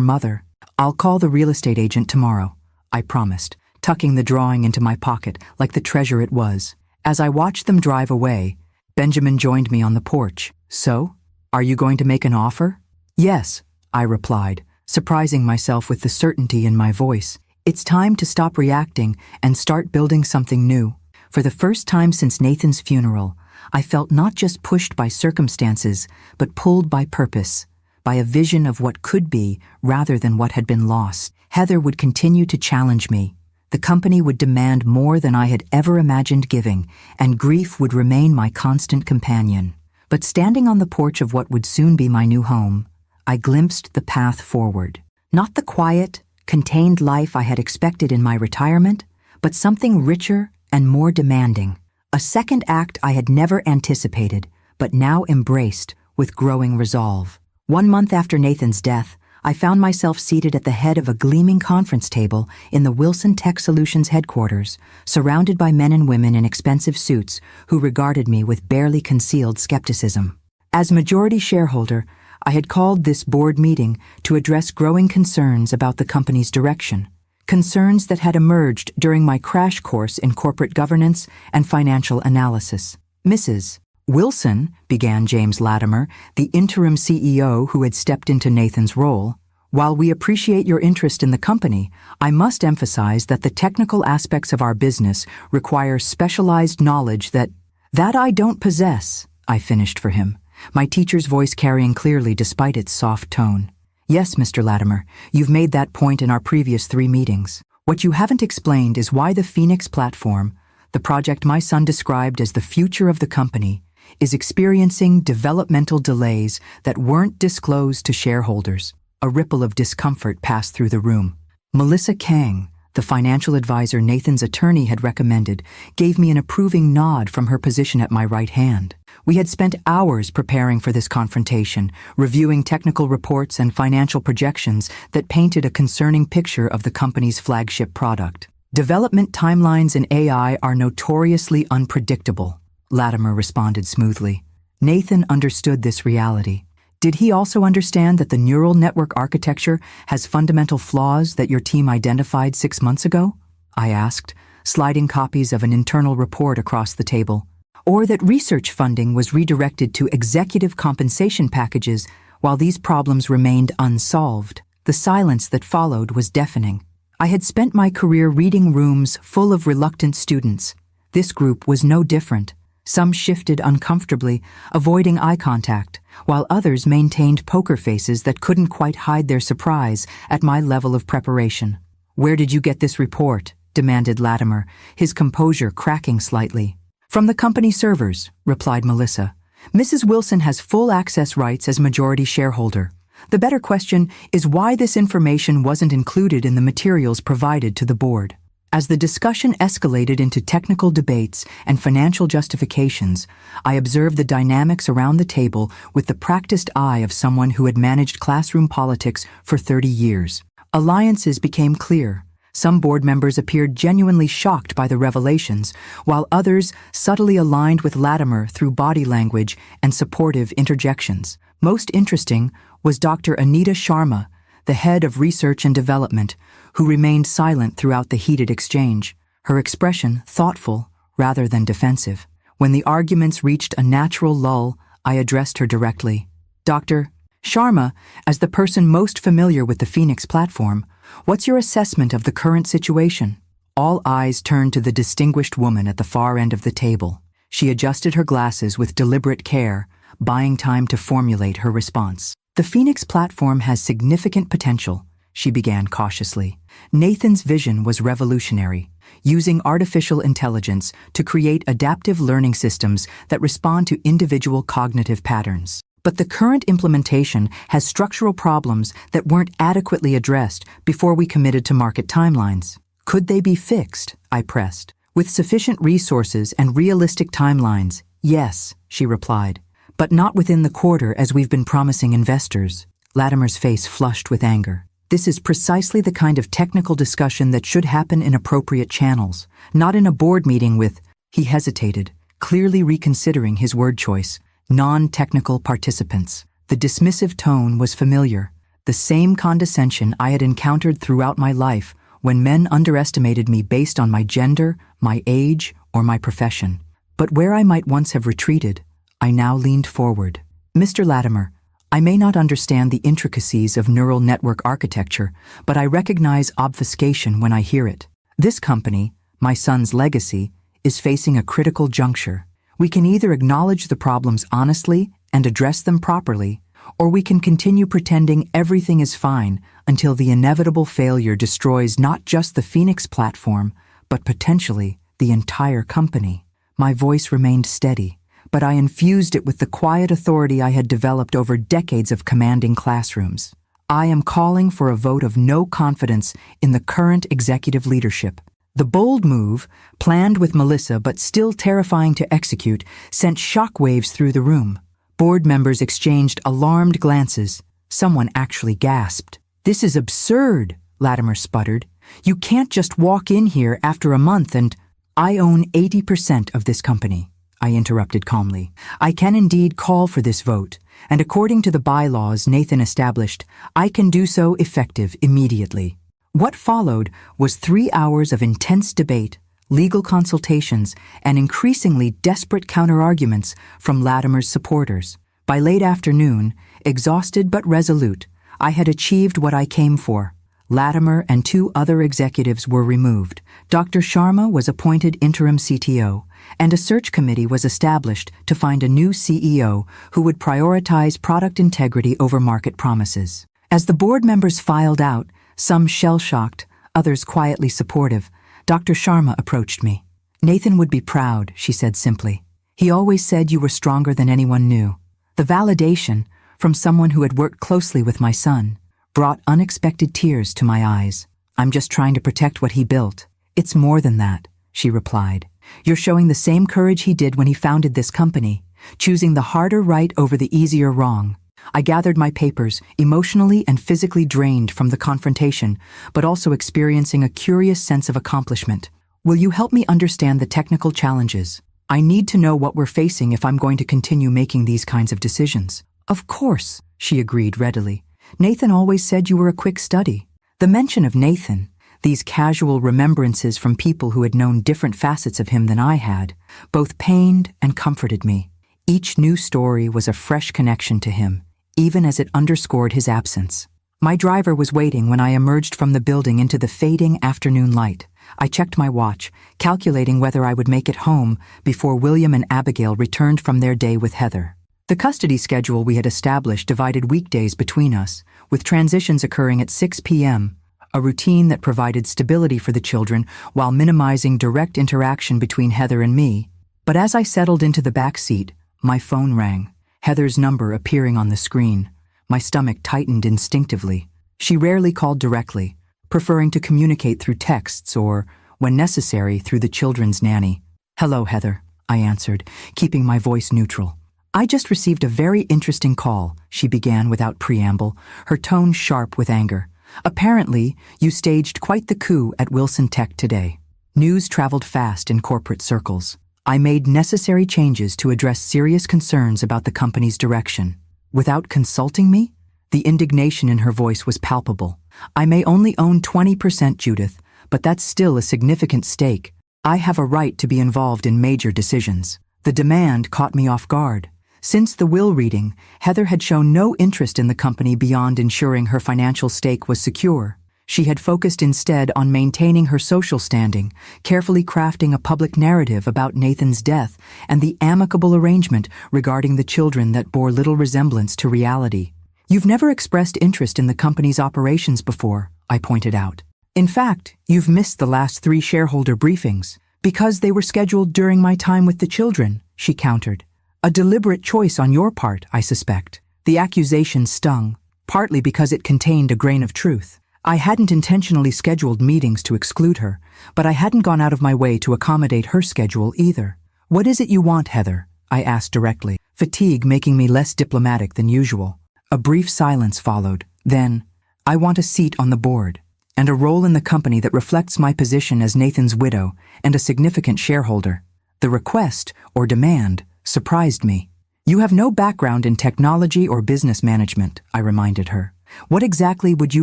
A: mother. "I'll call the real estate agent tomorrow," I promised, tucking the drawing into my pocket like the treasure it was. As I watched them drive away, Benjamin joined me on the porch. "So, are you going to make an offer?" "Yes," I replied, surprising myself with the certainty in my voice. It's time to stop reacting and start building something new. For the first time since Nathan's funeral, I felt not just pushed by circumstances, but pulled by purpose, by a vision of what could be rather than what had been lost. Heather would continue to challenge me. The company would demand more than I had ever imagined giving, and grief would remain my constant companion. But standing on the porch of what would soon be my new home, I glimpsed the path forward. Not the quiet, contained life I had expected in my retirement, but something richer and more demanding. A second act I had never anticipated, but now embraced with growing resolve. 1 month after Nathan's death, I found myself seated at the head of a gleaming conference table in the Wilson Tech Solutions headquarters, surrounded by men and women in expensive suits who regarded me with barely concealed skepticism. As majority shareholder, I had called this board meeting to address growing concerns about the company's direction, concerns that had emerged during my crash course in corporate governance and financial analysis. "Mrs. Wilson," began James Latimer, the interim CEO who had stepped into Nathan's role, "while we appreciate your interest in the company, I must emphasize that the technical aspects of our business require specialized knowledge that I don't possess," I finished for him, my teacher's voice carrying clearly despite its soft tone. "Yes, Mr. Latimer, you've made that point in our previous 3 meetings. What you haven't explained is why the Phoenix platform, the project my son described as the future of the company, is experiencing developmental delays that weren't disclosed to shareholders." A ripple of discomfort passed through the room. Melissa Kang, the financial advisor Nathan's attorney had recommended, gave me an approving nod from her position at my right hand. We had spent hours preparing for this confrontation, reviewing technical reports and financial projections that painted a concerning picture of the company's flagship product. "Development timelines in AI are notoriously unpredictable," Latimer responded smoothly. Nathan understood this reality. "Did he also understand that the neural network architecture has fundamental flaws that your team identified 6 months ago?" I asked, sliding copies of an internal report across the table. "Or that research funding was redirected to executive compensation packages while these problems remained unsolved?" The silence that followed was deafening. I had spent my career reading rooms full of reluctant students. This group was no different. Some shifted uncomfortably, avoiding eye contact, while others maintained poker faces that couldn't quite hide their surprise at my level of preparation. "Where did you get this report?" demanded Latimer, his composure cracking slightly. "From the company servers," replied Melissa. "Mrs. Wilson has full access rights as majority shareholder. The better question is why this information wasn't included in the materials provided to the board." As the discussion escalated into technical debates and financial justifications, I observed the dynamics around the table with the practiced eye of someone who had managed classroom politics for 30 years. Alliances became clear. Some board members appeared genuinely shocked by the revelations, while others subtly aligned with Latimer through body language and supportive interjections. Most interesting was Dr. Anita Sharma, the head of research and development, who remained silent throughout the heated exchange, her expression thoughtful rather than defensive. When the arguments reached a natural lull, I addressed her directly. "Dr. Sharma, as the person most familiar with the Phoenix platform, what's your assessment of the current situation?" All eyes turned to the distinguished woman at the far end of the table. She adjusted her glasses with deliberate care, buying time to formulate her response. "The Phoenix platform has significant potential," she began cautiously. "Nathan's vision was revolutionary, using artificial intelligence to create adaptive learning systems that respond to individual cognitive patterns. But the current implementation has structural problems that weren't adequately addressed before we committed to market timelines. Could they be fixed?" I pressed. "With sufficient resources and realistic timelines, yes," she replied. "But not within the quarter as we've been promising investors." Latimer's face flushed with anger. "This is precisely the kind of technical discussion that should happen in appropriate channels, not in a board meeting with—" He hesitated, clearly reconsidering his word choice. "Non-technical participants." The dismissive tone was familiar, the same condescension I had encountered throughout my life when men underestimated me based on my gender, my age, or my profession. But where I might once have retreated, I now leaned forward. "Mr. Latimer, I may not understand the intricacies of neural network architecture, but I recognize obfuscation when I hear it. This company, my son's legacy, is facing a critical juncture. We can either acknowledge the problems honestly and address them properly, or we can continue pretending everything is fine until the inevitable failure destroys not just the Phoenix platform, but potentially the entire company." My voice remained steady, but I infused it with the quiet authority I had developed over decades of commanding classrooms. "I am calling for a vote of no confidence in the current executive leadership." The bold move, planned with Melissa but still terrifying to execute, sent shockwaves through the room. Board members exchanged alarmed glances. Someone actually gasped. "This is absurd," Latimer sputtered. "You can't just walk in here after a month and—" "I own 80% of this company," I interrupted calmly. "I can indeed call for this vote, and according to the bylaws Nathan established, I can do so effective immediately." What followed was 3 hours of intense debate, legal consultations, and increasingly desperate counterarguments from Latimer's supporters. By late afternoon, exhausted but resolute, I had achieved what I came for. Latimer and 2 other executives were removed. Dr. Sharma was appointed interim CTO, and a search committee was established to find a new CEO who would prioritize product integrity over market promises. As the board members filed out, some shell-shocked, others quietly supportive, Dr. Sharma approached me. "Nathan would be proud," she said simply. "He always said you were stronger than anyone knew." The validation, from someone who had worked closely with my son, brought unexpected tears to my eyes. "I'm just trying to protect what he built." "It's more than that," she replied. "You're showing the same courage he did when he founded this company, choosing the harder right over the easier wrong." I gathered my papers, emotionally and physically drained from the confrontation, but also experiencing a curious sense of accomplishment. "Will you help me understand the technical challenges? I need to know what we're facing if I'm going to continue making these kinds of decisions." "Of course," she agreed readily. "Nathan always said you were a quick study." The mention of Nathan, these casual remembrances from people who had known different facets of him than I had, both pained and comforted me. Each new story was a fresh connection to him, even as it underscored his absence. My driver was waiting when I emerged from the building into the fading afternoon light. I checked my watch, calculating whether I would make it home before William and Abigail returned from their day with Heather. The custody schedule we had established divided weekdays between us, with transitions occurring at 6 p.m., a routine that provided stability for the children while minimizing direct interaction between Heather and me. But as I settled into the back seat, my phone rang, Heather's number appearing on the screen. My stomach tightened instinctively. She rarely called directly, preferring to communicate through texts or, when necessary, through the children's nanny. "Hello, Heather," I answered, keeping my voice neutral. "I just received a very interesting call," she began without preamble, her tone sharp with anger. "Apparently, you staged quite the coup at Wilson Tech today." News traveled fast in corporate circles. I made necessary changes to address serious concerns about the company's direction. "Without consulting me?" The indignation in her voice was palpable. "I may only own 20%, Judith, but that's still a significant stake. I have a right to be involved in major decisions." The demand caught me off guard. Since the will reading, Heather had shown no interest in the company beyond ensuring her financial stake was secure. She had focused instead on maintaining her social standing, carefully crafting a public narrative about Nathan's death and the amicable arrangement regarding the children that bore little resemblance to reality. "You've never expressed interest in the company's operations before," I pointed out. "In fact, you've missed the last 3 shareholder briefings, because they were scheduled during my time with the children," she countered. "A deliberate choice on your part, I suspect." The accusation stung, partly because it contained a grain of truth. I hadn't intentionally scheduled meetings to exclude her, but I hadn't gone out of my way to accommodate her schedule either. "What is it you want, Heather?" I asked directly, fatigue making me less diplomatic than usual. A brief silence followed. Then, "I want a seat on the board, and a role in the company that reflects my position as Nathan's widow and a significant shareholder." The request, or demand, surprised me. "You have no background in technology or business management," I reminded her. "What exactly would you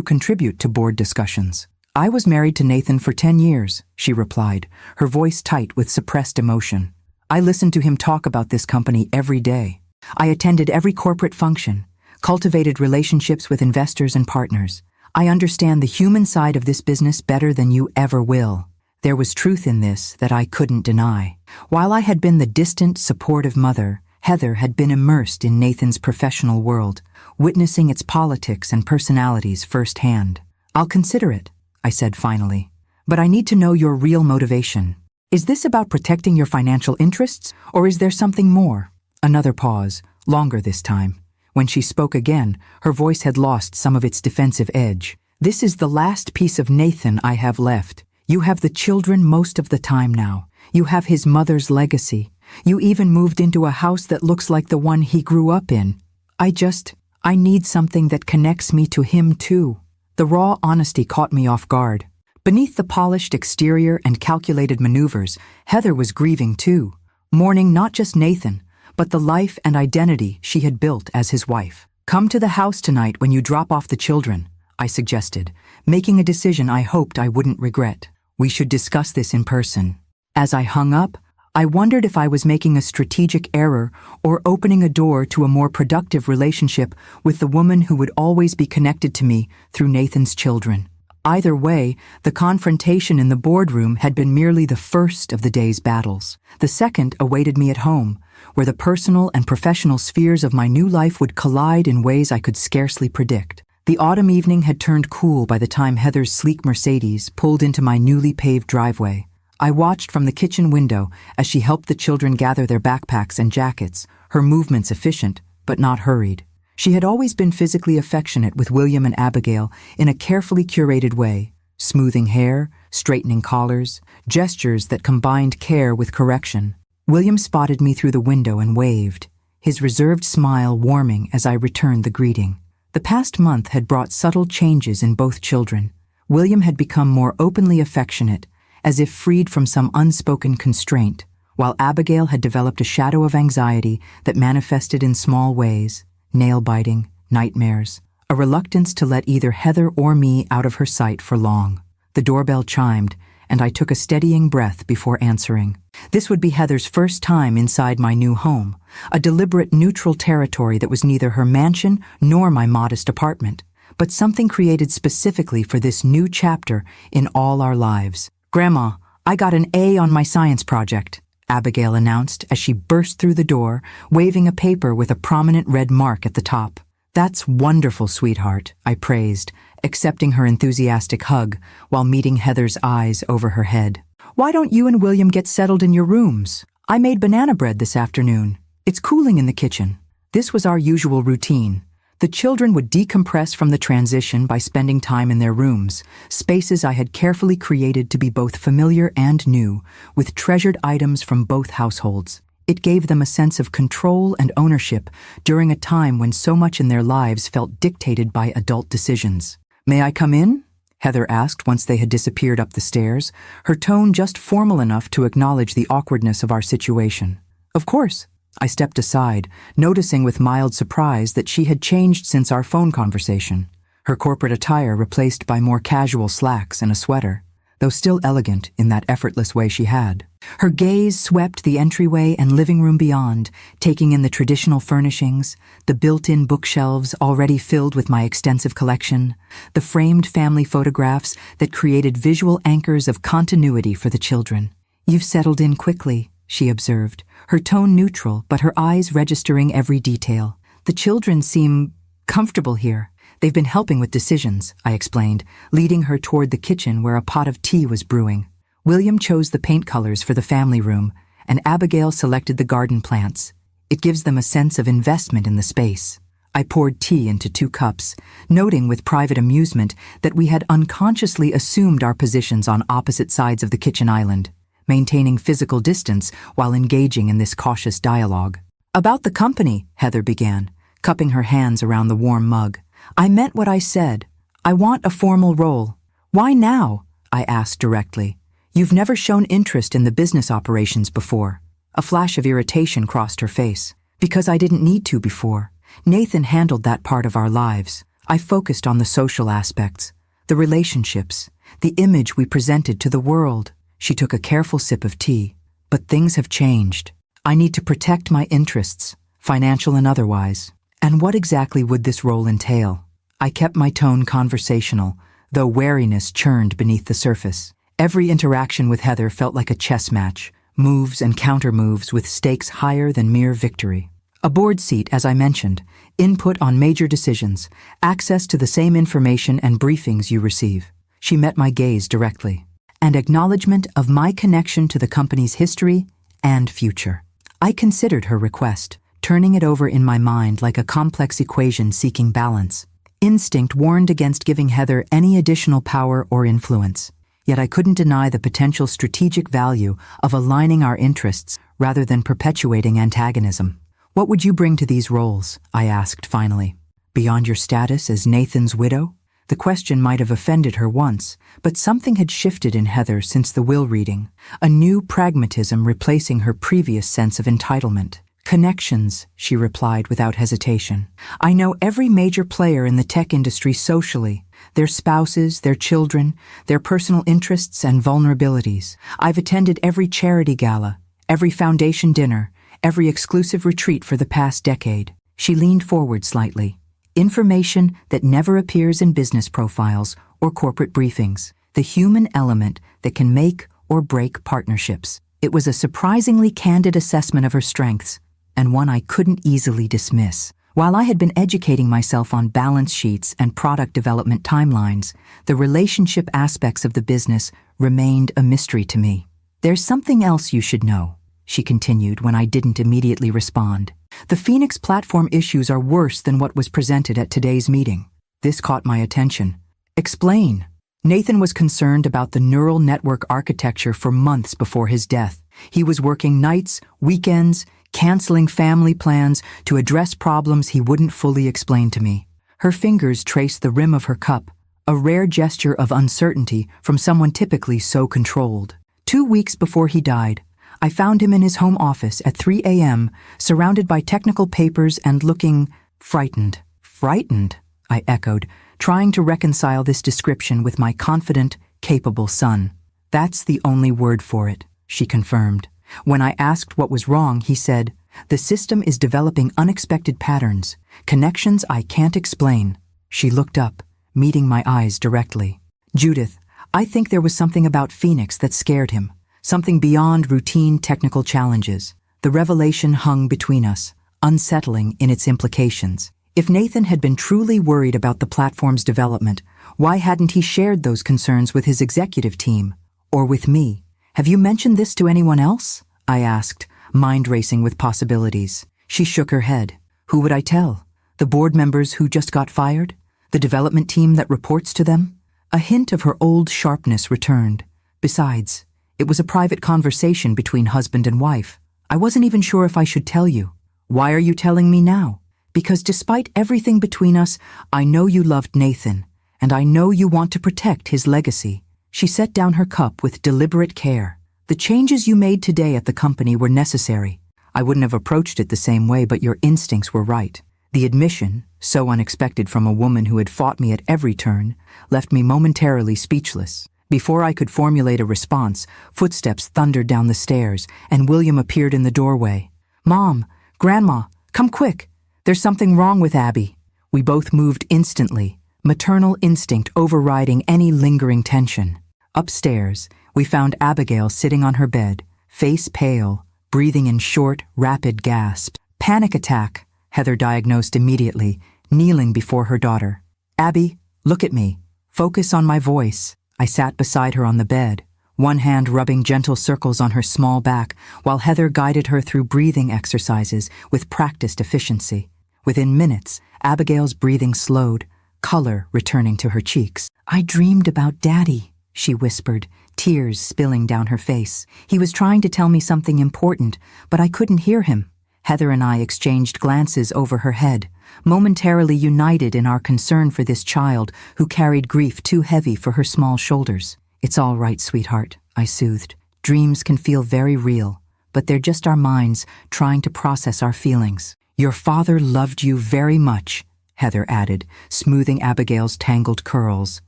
A: contribute to board discussions?" "I was married to Nathan for 10 years, she replied, her voice tight with suppressed emotion. "I listened to him talk about this company every day. I attended every corporate function, cultivated relationships with investors and partners. I understand the human side of this business better than you ever will." There was truth in this that I couldn't deny. While I had been the distant, supportive mother, Heather had been immersed in Nathan's professional world, witnessing its politics and personalities firsthand. "I'll consider it," I said finally. "But I need to know your real motivation. Is this about protecting your financial interests, or is there something more?" Another pause, longer this time. When she spoke again, her voice had lost some of its defensive edge. "This is the last piece of Nathan I have left. You have the children most of the time now. You have his mother's legacy. You even moved into a house that looks like the one he grew up in. I need something that connects me to him too." The raw honesty caught me off guard. Beneath the polished exterior and calculated maneuvers, Heather was grieving too, mourning not just Nathan, but the life and identity she had built as his wife. "Come to the house tonight when you drop off the children," I suggested, making a decision I hoped I wouldn't regret. "We should discuss this in person." As I hung up, I wondered if I was making a strategic error or opening a door to a more productive relationship with the woman who would always be connected to me through Nathan's children. Either way, the confrontation in the boardroom had been merely the first of the day's battles. The second awaited me at home, where the personal and professional spheres of my new life would collide in ways I could scarcely predict. The autumn evening had turned cool by the time Heather's sleek Mercedes pulled into my newly paved driveway. I watched from the kitchen window as she helped the children gather their backpacks and jackets, her movements efficient, but not hurried. She had always been physically affectionate with William and Abigail in a carefully curated way, smoothing hair, straightening collars, gestures that combined care with correction. William spotted me through the window and waved, his reserved smile warming as I returned the greeting. The past month had brought subtle changes in both children. William had become more openly affectionate, as if freed from some unspoken constraint, while Abigail had developed a shadow of anxiety that manifested in small ways, nail-biting, nightmares, a reluctance to let either Heather or me out of her sight for long. The doorbell chimed, and I took a steadying breath before answering. This would be Heather's first time inside my new home, a deliberate neutral territory that was neither her mansion nor my modest apartment. but something created specifically for this new chapter in all our lives. "Grandma, I got an A on my science project," Abigail announced as she burst through the door, waving a paper with a prominent red mark at the top. "That's wonderful, sweetheart," I praised, accepting her enthusiastic hug while meeting Heather's eyes over her head. "Why don't you and William get settled in your rooms? I made banana bread this afternoon. It's cooling in the kitchen." This was our usual routine. The children would decompress from the transition by spending time in their rooms, spaces I had carefully created to be both familiar and new, with treasured items from both households. It gave them a sense of control and ownership during a time when so much in their lives felt dictated by adult decisions. "May I come in?" Heather asked once they had disappeared up the stairs, her tone just formal enough to acknowledge the awkwardness of our situation. "Of course." I stepped aside, noticing with mild surprise that she had changed since our phone conversation, her corporate attire replaced by more casual slacks and a sweater, though still elegant in that effortless way she had. Her gaze swept the entryway and living room beyond, taking in the traditional furnishings, the built-in bookshelves already filled with my extensive collection, the framed family photographs that created visual anchors of continuity for the children. "You've settled in quickly," she observed, her tone neutral but her eyes registering every detail. "The children seem comfortable here. They've been helping with decisions," I explained, leading her toward the kitchen where a pot of tea was brewing. William chose the paint colors for the family room, and Abigail selected the garden plants. It gives them a sense of investment in the space. I poured tea into 2 cups, noting with private amusement that we had unconsciously assumed our positions on opposite sides of the kitchen island, maintaining physical distance while engaging in this cautious dialogue. "About the company," Heather began, cupping her hands around the warm mug. "I meant what I said. I want a formal role." "Why now?" I asked directly. "You've never shown interest in the business operations before." A flash of irritation crossed her face. "Because I didn't need to before. Nathan handled that part of our lives. I focused on the social aspects, the relationships, the image we presented to the world." She took a careful sip of tea. "But things have changed. I need to protect my interests, financial and otherwise." "And what exactly would this role entail?" I kept my tone conversational, though wariness churned beneath the surface. Every interaction with Heather felt like a chess match, moves and counter-moves with stakes higher than mere victory. A board seat, as I mentioned, input on major decisions, access to the same information and briefings you receive. She met my gaze directly. "And acknowledgement of my connection to the company's history and future." I considered her request, turning it over in my mind like a complex equation seeking balance. Instinct warned against giving Heather any additional power or influence, yet I couldn't deny the potential strategic value of aligning our interests rather than perpetuating antagonism. "What would you bring to these roles?" I asked finally. "Beyond your status as Nathan's widow?" The question might have offended her once, but something had shifted in Heather since the will reading, a new pragmatism replacing her previous sense of entitlement. "Connections," she replied without hesitation. "I know every major player in the tech industry socially, their spouses, their children, their personal interests and vulnerabilities. I've attended every charity gala, every foundation dinner, every exclusive retreat for the past decade." She leaned forward slightly. "Information that never appears in business profiles or corporate briefings. The human element that can make or break partnerships." It was a surprisingly candid assessment of her strengths, and one I couldn't easily dismiss. While I had been educating myself on balance sheets and product development timelines, the relationship aspects of the business remained a mystery to me. "There's something else you should know," she continued when I didn't immediately respond. "The Phoenix platform issues are worse than what was presented at today's meeting." This caught my attention. "Explain." Nathan was concerned about the neural network architecture for months before his death. He was working nights, weekends, canceling family plans to address problems he wouldn't fully explain to me. Her fingers traced the rim of her cup, a rare gesture of uncertainty from someone typically so controlled. 2 weeks before he died, I found him in his home office at 3 a.m., surrounded by technical papers and looking frightened. "Frightened?" I echoed, trying to reconcile this description with my confident, capable son. "That's the only word for it," she confirmed. When I asked what was wrong, he said, "The system is developing unexpected patterns, connections I can't explain." She looked up, meeting my eyes directly. Judith, I think there was something about Phoenix that scared him, something beyond routine technical challenges. The revelation hung between us, unsettling in its implications. If Nathan had been truly worried about the platform's development, why hadn't he shared those concerns with his executive team? Or with me? Have you mentioned this to anyone else? I asked, mind racing with possibilities. She shook her head. Who would I tell? The board members who just got fired? The development team that reports to them? A hint of her old sharpness returned. Besides, it was a private conversation between husband and wife. I wasn't even sure if I should tell you. Why are you telling me now? Because despite everything between us, I know you loved Nathan, and I know you want to protect his legacy. She set down her cup with deliberate care. The changes you made today at the company were necessary. I wouldn't have approached it the same way, but your instincts were right. The admission, so unexpected from a woman who had fought me at every turn, left me momentarily speechless. Before I could formulate a response, footsteps thundered down the stairs, and William appeared in the doorway. Mom, Grandma, come quick. There's something wrong with Abby. We both moved instantly, maternal instinct overriding any lingering tension. Upstairs, we found Abigail sitting on her bed, face pale, breathing in short, rapid gasps. Panic attack, Heather diagnosed immediately, kneeling before her daughter. Abby, look at me. Focus on my voice. I sat beside her on the bed, one hand rubbing gentle circles on her small back, while Heather guided her through breathing exercises with practiced efficiency. Within minutes, Abigail's breathing slowed, color returning to her cheeks. I dreamed about Daddy, she whispered, tears spilling down her face. He was trying to tell me something important, but I couldn't hear him. Heather and I exchanged glances over her head, momentarily united in our concern for this child who carried grief too heavy for her small shoulders. It's all right, sweetheart, I soothed. Dreams can feel very real, but they're just our minds trying to process our feelings. Your father loved you very much, Heather added, smoothing Abigail's tangled curls.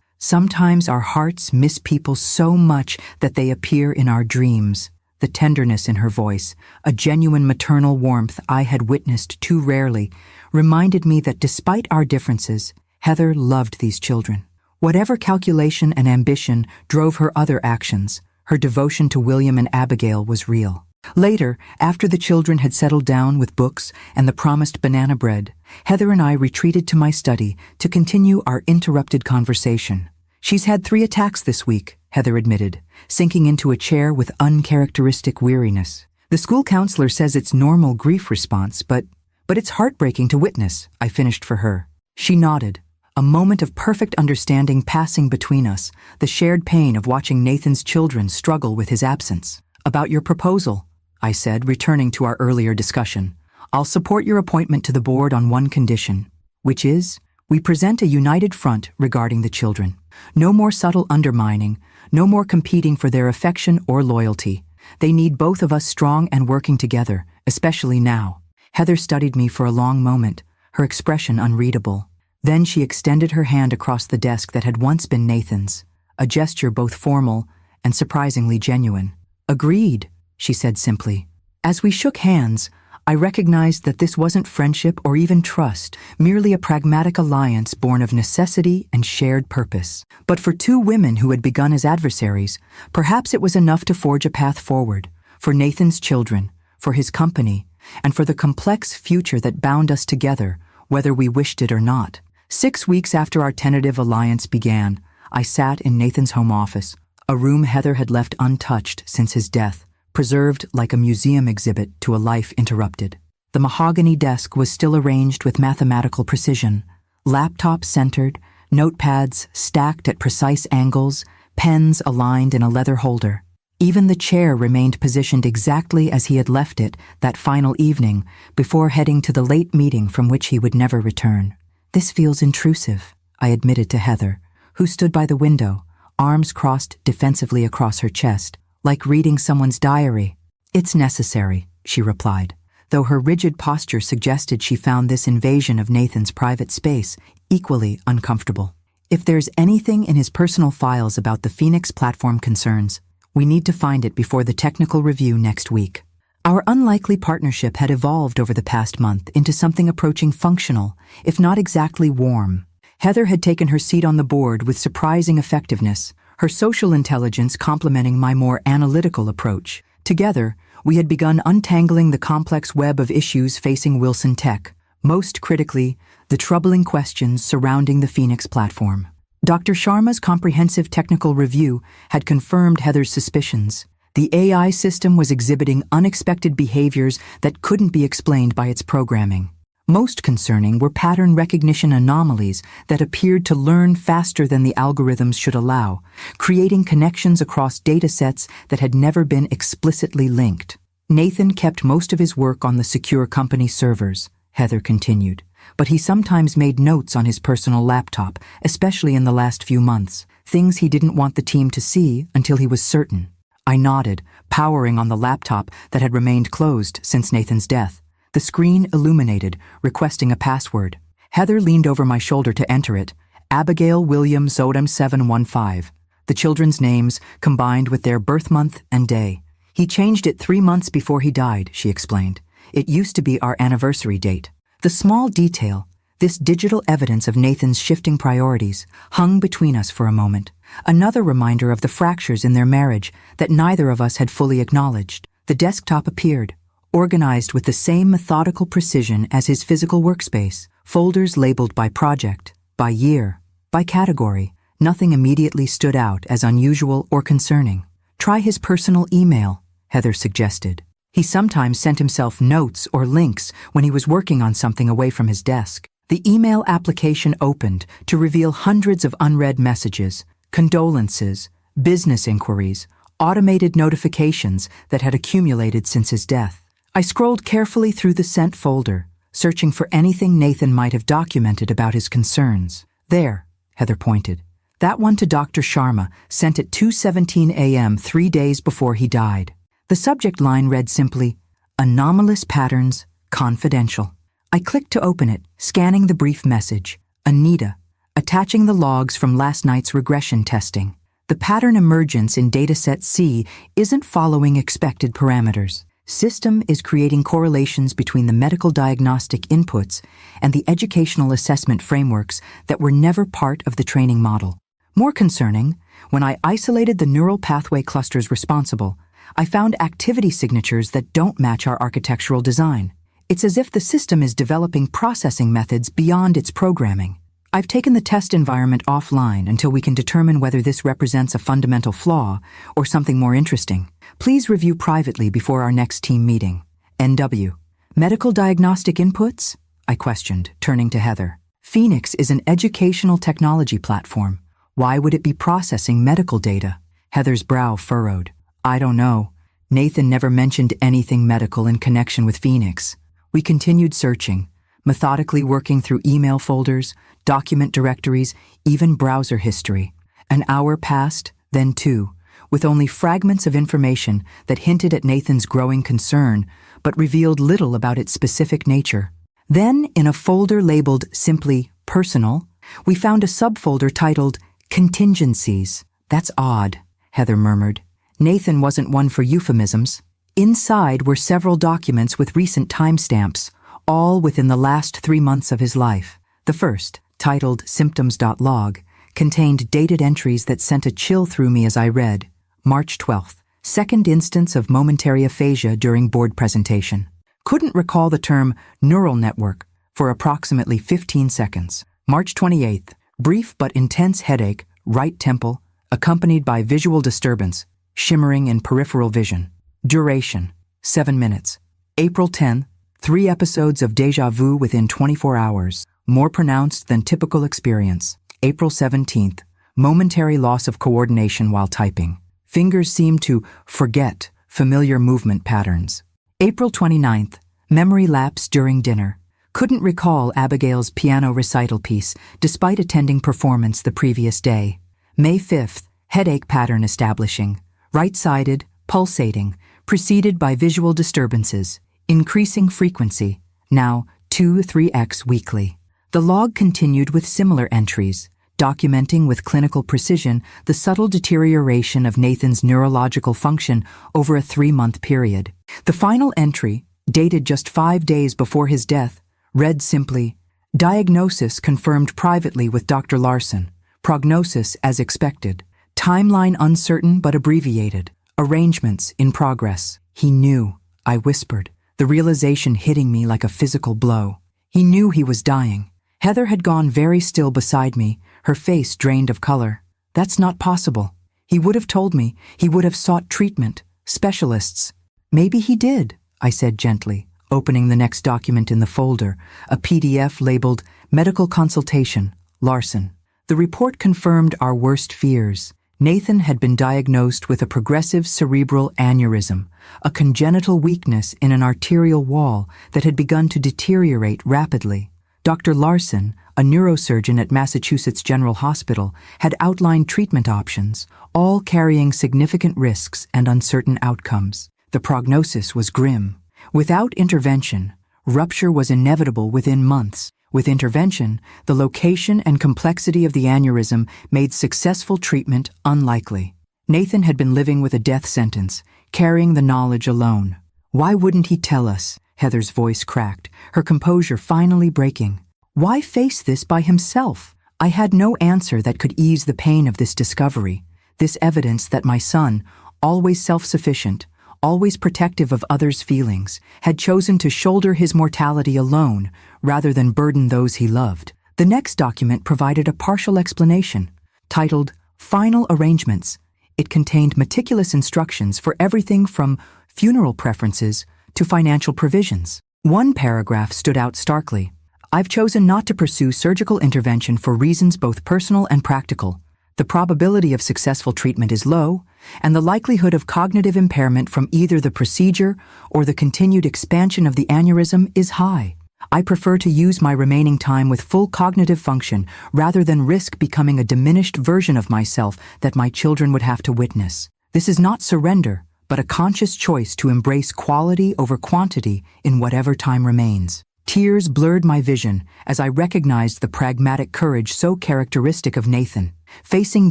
A: Sometimes our hearts miss people so much that they appear in our dreams. The tenderness in her voice, a genuine maternal warmth I had witnessed too rarely, reminded me that despite our differences, Heather loved these children. Whatever calculation and ambition drove her other actions, her devotion to William and Abigail was real. Later, after the children had settled down with books and the promised banana bread, Heather and I retreated to my study to continue our interrupted conversation. She's had 3 attacks this week, Heather admitted, sinking into a chair with uncharacteristic weariness. The school counselor says it's normal grief response, but it's heartbreaking to witness, I finished for her. She nodded, a moment of perfect understanding passing between us, the shared pain of watching Nathan's children struggle with his absence. About your proposal, I said, returning to our earlier discussion. I'll support your appointment to the board on one condition, which is, we present a united front regarding the children. No more subtle undermining, no more competing for their affection or loyalty. They need both of us strong and working together, especially now. Heather studied me for a long moment, her expression unreadable. Then she extended her hand across the desk that had once been Nathan's, a gesture both formal and surprisingly genuine. Agreed, she said simply. As we shook hands, I recognized that this wasn't friendship or even trust, merely a pragmatic alliance born of necessity and shared purpose. But for 2 women who had begun as adversaries, perhaps it was enough to forge a path forward, for Nathan's children, for his company, and for the complex future that bound us together, whether we wished it or not. 6 weeks after our tentative alliance began, I sat in Nathan's home office, a room Heather had left untouched since his death, preserved like a museum exhibit to a life interrupted. The mahogany desk was still arranged with mathematical precision, laptop centered, notepads stacked at precise angles, pens aligned in a leather holder. Even the chair remained positioned exactly as he had left it that final evening before heading to the late meeting from which he would never return. This feels intrusive, I admitted to Heather, who stood by the window, arms crossed defensively across her chest, like reading someone's diary. It's necessary, she replied, though her rigid posture suggested she found this invasion of Nathan's private space equally uncomfortable. If there's anything in his personal files about the Phoenix platform concerns, we need to find it before the technical review next week. Our unlikely partnership had evolved over the past month into something approaching functional, if not exactly warm. Heather had taken her seat on the board with surprising effectiveness, her social intelligence complementing my more analytical approach. Together, we had begun untangling the complex web of issues facing Wilson Tech, most critically, the troubling questions surrounding the Phoenix platform. Dr. Sharma's comprehensive technical review had confirmed Heather's suspicions. The AI system was exhibiting unexpected behaviors that couldn't be explained by its programming. Most concerning were pattern recognition anomalies that appeared to learn faster than the algorithms should allow, creating connections across datasets that had never been explicitly linked. Nathan kept most of his work on the secure company servers, Heather continued, but he sometimes made notes on his personal laptop, especially in the last few months, things he didn't want the team to see until he was certain. I nodded, powering on the laptop that had remained closed since Nathan's death. The screen illuminated, requesting a password. Heather leaned over my shoulder to enter it. Abigail Williams Odom 715. The children's names combined with their birth month and day. He changed it 3 months before he died, she explained. It used to be our anniversary date. The small detail, this digital evidence of Nathan's shifting priorities, hung between us for a moment. Another reminder of the fractures in their marriage that neither of us had fully acknowledged. The desktop appeared, organized with the same methodical precision as his physical workspace, folders labeled by project, by year, by category. Nothing immediately stood out as unusual or concerning. Try his personal email, Heather suggested. He sometimes sent himself notes or links when he was working on something away from his desk. The email application opened to reveal hundreds of unread messages, condolences, business inquiries, automated notifications that had accumulated since his death. I scrolled carefully through the sent folder, searching for anything Nathan might have documented about his concerns. There, Heather pointed. That one to Dr. Sharma, sent at 2:17 a.m. 3 days before he died. The subject line read simply, Anomalous Patterns, Confidential. I clicked to open it, scanning the brief message. Anita, attaching the logs from last night's regression testing. The pattern emergence in dataset C isn't following expected parameters. System is creating correlations between the medical diagnostic inputs and the educational assessment frameworks that were never part of the training model. More concerning, when I isolated the neural pathway clusters responsible, I found activity signatures that don't match our architectural design. It's as if the system is developing processing methods beyond its programming. I've taken the test environment offline until we can determine whether this represents a fundamental flaw or something more interesting. Please review privately before our next team meeting. NW. Medical diagnostic inputs? I questioned, turning to Heather. Phoenix is an educational technology platform. Why would it be processing medical data? Heather's brow furrowed. I don't know. Nathan never mentioned anything medical in connection with Phoenix. We continued searching, methodically working through email folders, document directories, even browser history. An hour passed, then 2, with only fragments of information that hinted at Nathan's growing concern, but revealed little about its specific nature. Then, in a folder labeled simply Personal, we found a subfolder titled Contingencies. That's odd, Heather murmured. Nathan wasn't one for euphemisms. Inside were several documents with recent timestamps, all within the last 3 months of his life. The first, titled Symptoms.log, contained dated entries that sent a chill through me as I read. March 12th, second instance of momentary aphasia during board presentation. Couldn't recall the term neural network for approximately 15 seconds. March 28th, brief but intense headache, right temple, accompanied by visual disturbance, shimmering in peripheral vision. Duration, 7 minutes. April 10th, 3 episodes of déjà vu within 24 hours, more pronounced than typical experience. April 17th, momentary loss of coordination while typing. Fingers seem to forget familiar movement patterns. April 29th, memory lapse during dinner. Couldn't recall Abigail's piano recital piece despite attending performance the previous day. May 5th, headache pattern establishing. Right-sided, pulsating, preceded by visual disturbances, increasing frequency, now 2-3x weekly. The log continued with similar entries, documenting with clinical precision the subtle deterioration of Nathan's neurological function over a 3-month period. The final entry, dated just 5 days before his death, read simply, Diagnosis confirmed privately with Dr. Larson. Prognosis as expected. Timeline uncertain but abbreviated. Arrangements in progress. He knew, I whispered, the realization hitting me like a physical blow. He knew he was dying. Heather had gone very still beside me, her face drained of color. That's not possible. He would have told me. He would have sought treatment, specialists. Maybe he did, I said gently, opening the next document in the folder, a PDF labeled Medical Consultation, Larson. The report confirmed our worst fears. Nathan had been diagnosed with a progressive cerebral aneurysm, a congenital weakness in an arterial wall that had begun to deteriorate rapidly. Dr. Larson, a neurosurgeon at Massachusetts General Hospital, had outlined treatment options, all carrying significant risks and uncertain outcomes. The prognosis was grim. Without intervention, rupture was inevitable within months. With intervention, the location and complexity of the aneurysm made successful treatment unlikely. Nathan had been living with a death sentence, carrying the knowledge alone. Why wouldn't he tell us? Heather's voice cracked, her composure finally breaking. Why face this by himself? I had no answer that could ease the pain of this discovery, this evidence that my son, always self-sufficient, always protective of others' feelings, had chosen to shoulder his mortality alone rather than burden those he loved. The next document provided a partial explanation. Titled Final Arrangements, it contained meticulous instructions for everything from funeral preferences to financial provisions. One paragraph stood out starkly. I've chosen not to pursue surgical intervention for reasons both personal and practical. The probability of successful treatment is low, and the likelihood of cognitive impairment from either the procedure or the continued expansion of the aneurysm is high. I prefer to use my remaining time with full cognitive function rather than risk becoming a diminished version of myself that my children would have to witness. This is not surrender, but a conscious choice to embrace quality over quantity in whatever time remains. Tears blurred my vision as I recognized the pragmatic courage so characteristic of Nathan, facing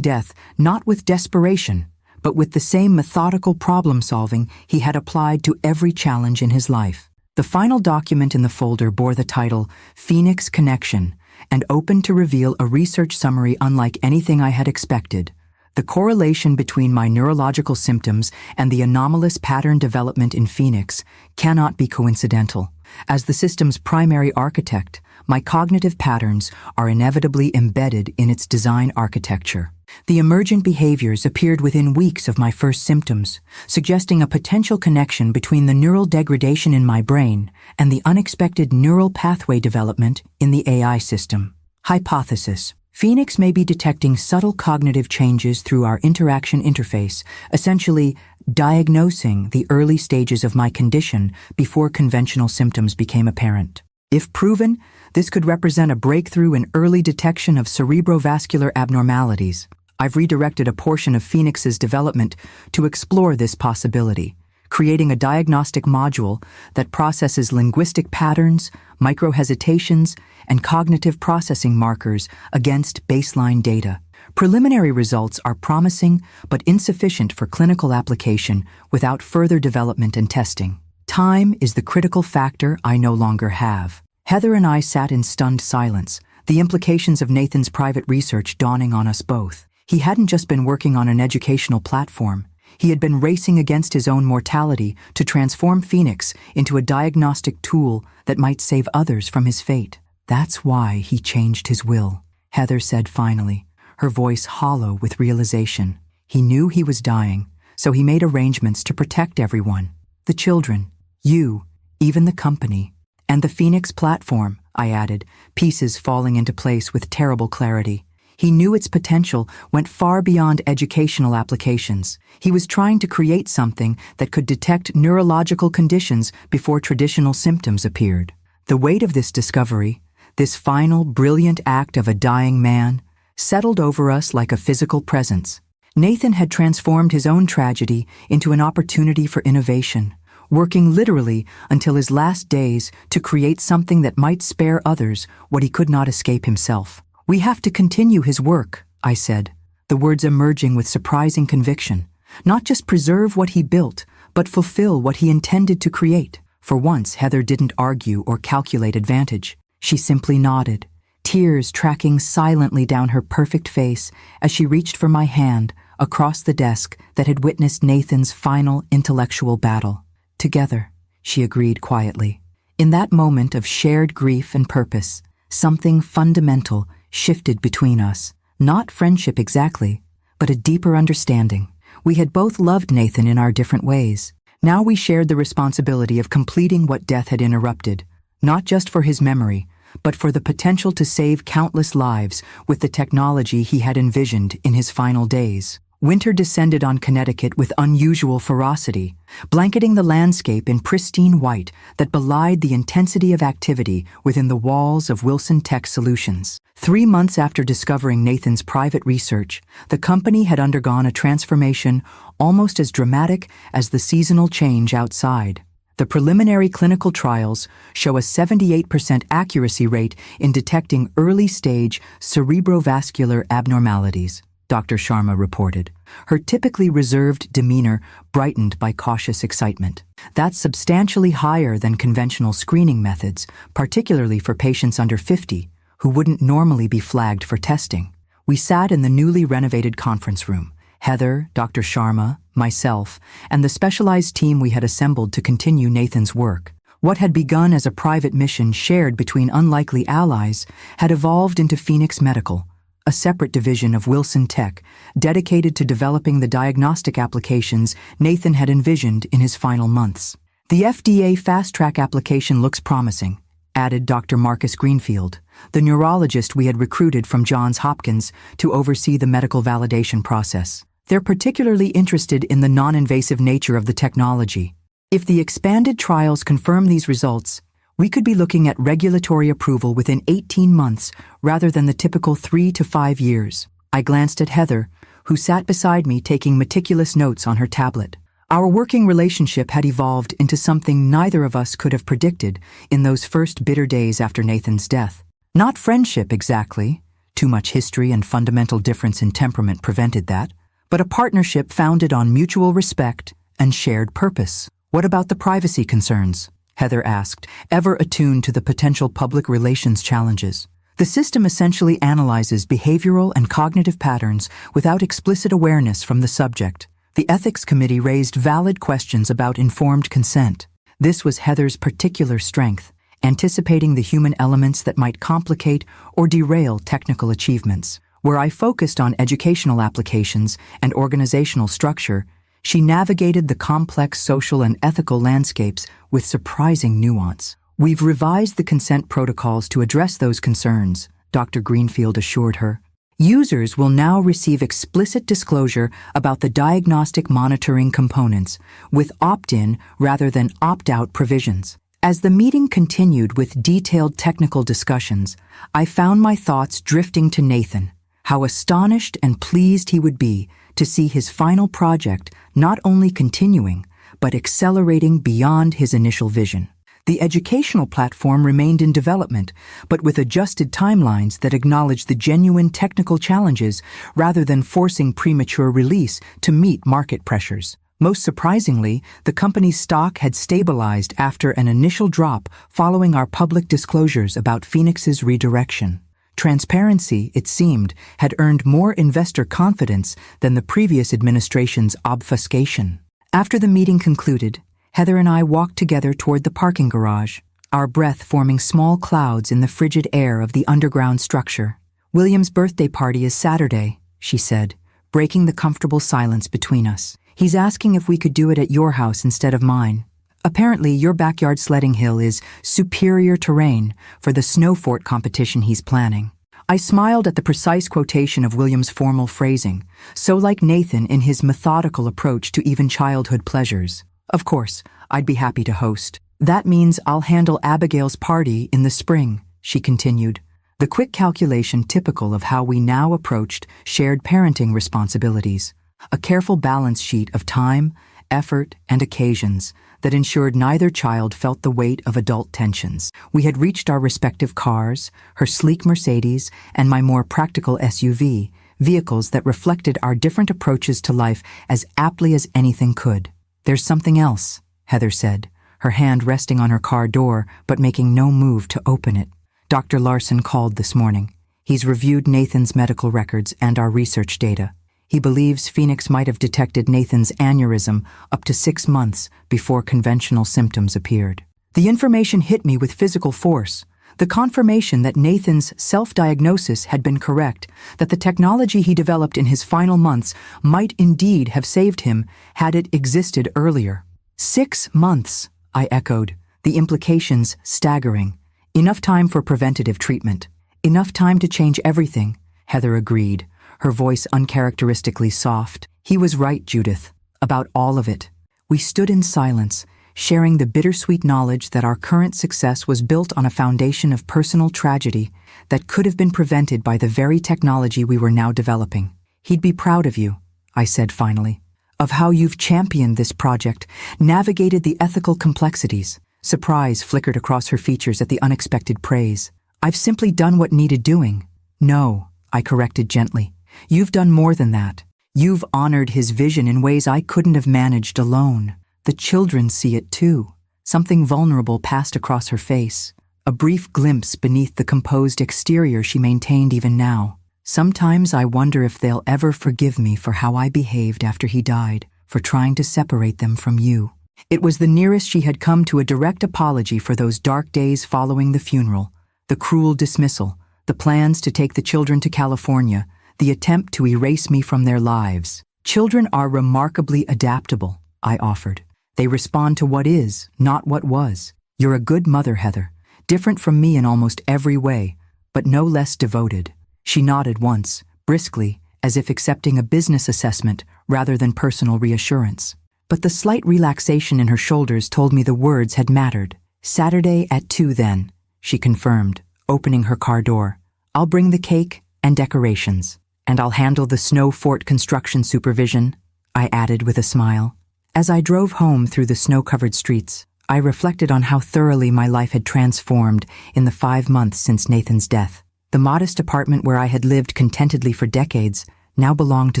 A: death not with desperation, but with the same methodical problem-solving he had applied to every challenge in his life. The final document in the folder bore the title Phoenix Connection and opened to reveal a research summary unlike anything I had expected. The correlation between my neurological symptoms and the anomalous pattern development in Phoenix cannot be coincidental. As the system's primary architect, my cognitive patterns are inevitably embedded in its design architecture. The emergent behaviors appeared within weeks of my first symptoms, suggesting a potential connection between the neural degradation in my brain and the unexpected neural pathway development in the AI system. Hypothesis: Phoenix may be detecting subtle cognitive changes through our interaction interface, essentially diagnosing the early stages of my condition before conventional symptoms became apparent. If proven, this could represent a breakthrough in early detection of cerebrovascular abnormalities. I've redirected a portion of Phoenix's development to explore this possibility, creating a diagnostic module that processes linguistic patterns, micro-hesitations, and cognitive processing markers against baseline data. Preliminary results are promising but insufficient for clinical application without further development and testing. Time is the critical factor I no longer have. Heather and I sat in stunned silence, the implications of Nathan's private research dawning on us both. He hadn't just been working on an educational platform. He had been racing against his own mortality to transform Phoenix into a diagnostic tool that might save others from his fate. That's why he changed his will, Heather said finally, her voice hollow with realization. He knew he was dying, so he made arrangements to protect everyone. The children, you, even the company. And the Phoenix platform, I added, pieces falling into place with terrible clarity. He knew its potential went far beyond educational applications. He was trying to create something that could detect neurological conditions before traditional symptoms appeared. The weight of this discovery, this final brilliant act of a dying man, settled over us like a physical presence. Nathan had transformed his own tragedy into an opportunity for innovation, working literally until his last days to create something that might spare others what he could not escape himself. We have to continue his work, I said, the words emerging with surprising conviction. Not just preserve what he built, but fulfill what he intended to create. For once, Heather didn't argue or calculate advantage. She simply nodded, tears tracking silently down her perfect face as she reached for my hand across the desk that had witnessed Nathan's final intellectual battle. Together, she agreed quietly. In that moment of shared grief and purpose, something fundamental shifted between us. Not friendship exactly, but a deeper understanding. We had both loved Nathan in our different ways. Now we shared the responsibility of completing what death had interrupted, not just for his memory, but for the potential to save countless lives with the technology he had envisioned in his final days. Winter descended on Connecticut with unusual ferocity, blanketing the landscape in pristine white that belied the intensity of activity within the walls of Wilson Tech Solutions. 3 months after discovering Nathan's private research, the company had undergone a transformation almost as dramatic as the seasonal change outside. The preliminary clinical trials show a 78% accuracy rate in detecting early-stage cerebrovascular abnormalities, Dr. Sharma reported, her typically reserved demeanor brightened by cautious excitement. That's substantially higher than conventional screening methods, particularly for patients under 50, who wouldn't normally be flagged for testing. We sat in the newly renovated conference room. Heather, Dr. Sharma, myself, and the specialized team we had assembled to continue Nathan's work. What had begun as a private mission shared between unlikely allies had evolved into Phoenix Medical, a separate division of Wilson Tech dedicated to developing the diagnostic applications Nathan had envisioned in his final months. The FDA fast-track application looks promising, added Dr. Marcus Greenfield, the neurologist we had recruited from Johns Hopkins to oversee the medical validation process. They're particularly interested in the non-invasive nature of the technology. If the expanded trials confirm these results, we could be looking at regulatory approval within 18 months rather than the typical 3 to 5 years. I glanced at Heather, who sat beside me taking meticulous notes on her tablet. Our working relationship had evolved into something neither of us could have predicted in those first bitter days after Nathan's death. Not friendship exactly, too much history and fundamental difference in temperament prevented that, but a partnership founded on mutual respect and shared purpose. What about the privacy concerns? Heather asked, ever attuned to the potential public relations challenges. The system essentially analyzes behavioral and cognitive patterns without explicit awareness from the subject. The ethics committee raised valid questions about informed consent. This was Heather's particular strength, anticipating the human elements that might complicate or derail technical achievements. Where I focused on educational applications and organizational structure, she navigated the complex social and ethical landscapes with surprising nuance. We've revised the consent protocols to address those concerns, Dr. Greenfield assured her. Users will now receive explicit disclosure about the diagnostic monitoring components, with opt-in rather than opt-out provisions. As the meeting continued with detailed technical discussions, I found my thoughts drifting to Nathan. How astonished and pleased he would be to see his final project not only continuing, but accelerating beyond his initial vision. The educational platform remained in development, but with adjusted timelines that acknowledged the genuine technical challenges rather than forcing premature release to meet market pressures. Most surprisingly, the company's stock had stabilized after an initial drop following our public disclosures about Phoenix's redirection. Transparency, it seemed, had earned more investor confidence than the previous administration's obfuscation. After the meeting concluded, Heather and I walked together toward the parking garage, our breath forming small clouds in the frigid air of the underground structure. "William's birthday party is Saturday," she said, breaking the comfortable silence between us. "He's asking if we could do it at your house instead of mine. Apparently, your backyard sledding hill is superior terrain for the snow fort competition he's planning." I smiled at the precise quotation of William's formal phrasing, so like Nathan in his methodical approach to even childhood pleasures. "Of course, I'd be happy to host. That means I'll handle Abigail's party in the spring," she continued, the quick calculation typical of how we now approached shared parenting responsibilities. A careful balance sheet of time, effort, and occasions that ensured neither child felt the weight of adult tensions. We had reached our respective cars, her sleek Mercedes and my more practical SUV, vehicles that reflected our different approaches to life as aptly as anything could. "There's something else," Heather said, her hand resting on her car door but making no move to open it. Dr. Larson called this morning. He's reviewed Nathan's medical records and our research data. He believes Phoenix might have detected Nathan's aneurysm up to 6 months before conventional symptoms appeared. The information hit me with physical force. The confirmation that Nathan's self-diagnosis had been correct, that the technology he developed in his final months might indeed have saved him had it existed earlier. 6 months, I echoed, the implications staggering. Enough time for preventative treatment. Enough time to change everything, Heather agreed, her voice uncharacteristically soft. He was right, Judith, about all of it. We stood in silence, sharing the bittersweet knowledge that our current success was built on a foundation of personal tragedy that could have been prevented by the very technology we were now developing. He'd be proud of you, I said finally, of how you've championed this project, navigated the ethical complexities. Surprise flickered across her features at the unexpected praise. I've simply done what needed doing. No, I corrected gently. You've done more than that. You've honored his vision in ways I couldn't have managed alone. The children see it too. Something vulnerable passed across her face, a brief glimpse beneath the composed exterior she maintained even now. Sometimes I wonder if they'll ever forgive me for how I behaved after he died, for trying to separate them from you. It was the nearest she had come to a direct apology for those dark days following the funeral, the cruel dismissal, the plans to take the children to California, the attempt to erase me from their lives. Children are remarkably adaptable, I offered. They respond to what is, not what was. You're a good mother, Heather, different from me in almost every way, but no less devoted. She nodded once, briskly, as if accepting a business assessment rather than personal reassurance. But the slight relaxation in her shoulders told me the words had mattered. Saturday at 2 then, she confirmed, opening her car door. I'll bring the cake and decorations, and I'll handle the snow fort construction supervision, I added with a smile. As I drove home through the snow-covered streets, I reflected on how thoroughly my life had transformed in the 5 months since Nathan's death. The modest apartment where I had lived contentedly for decades now belonged to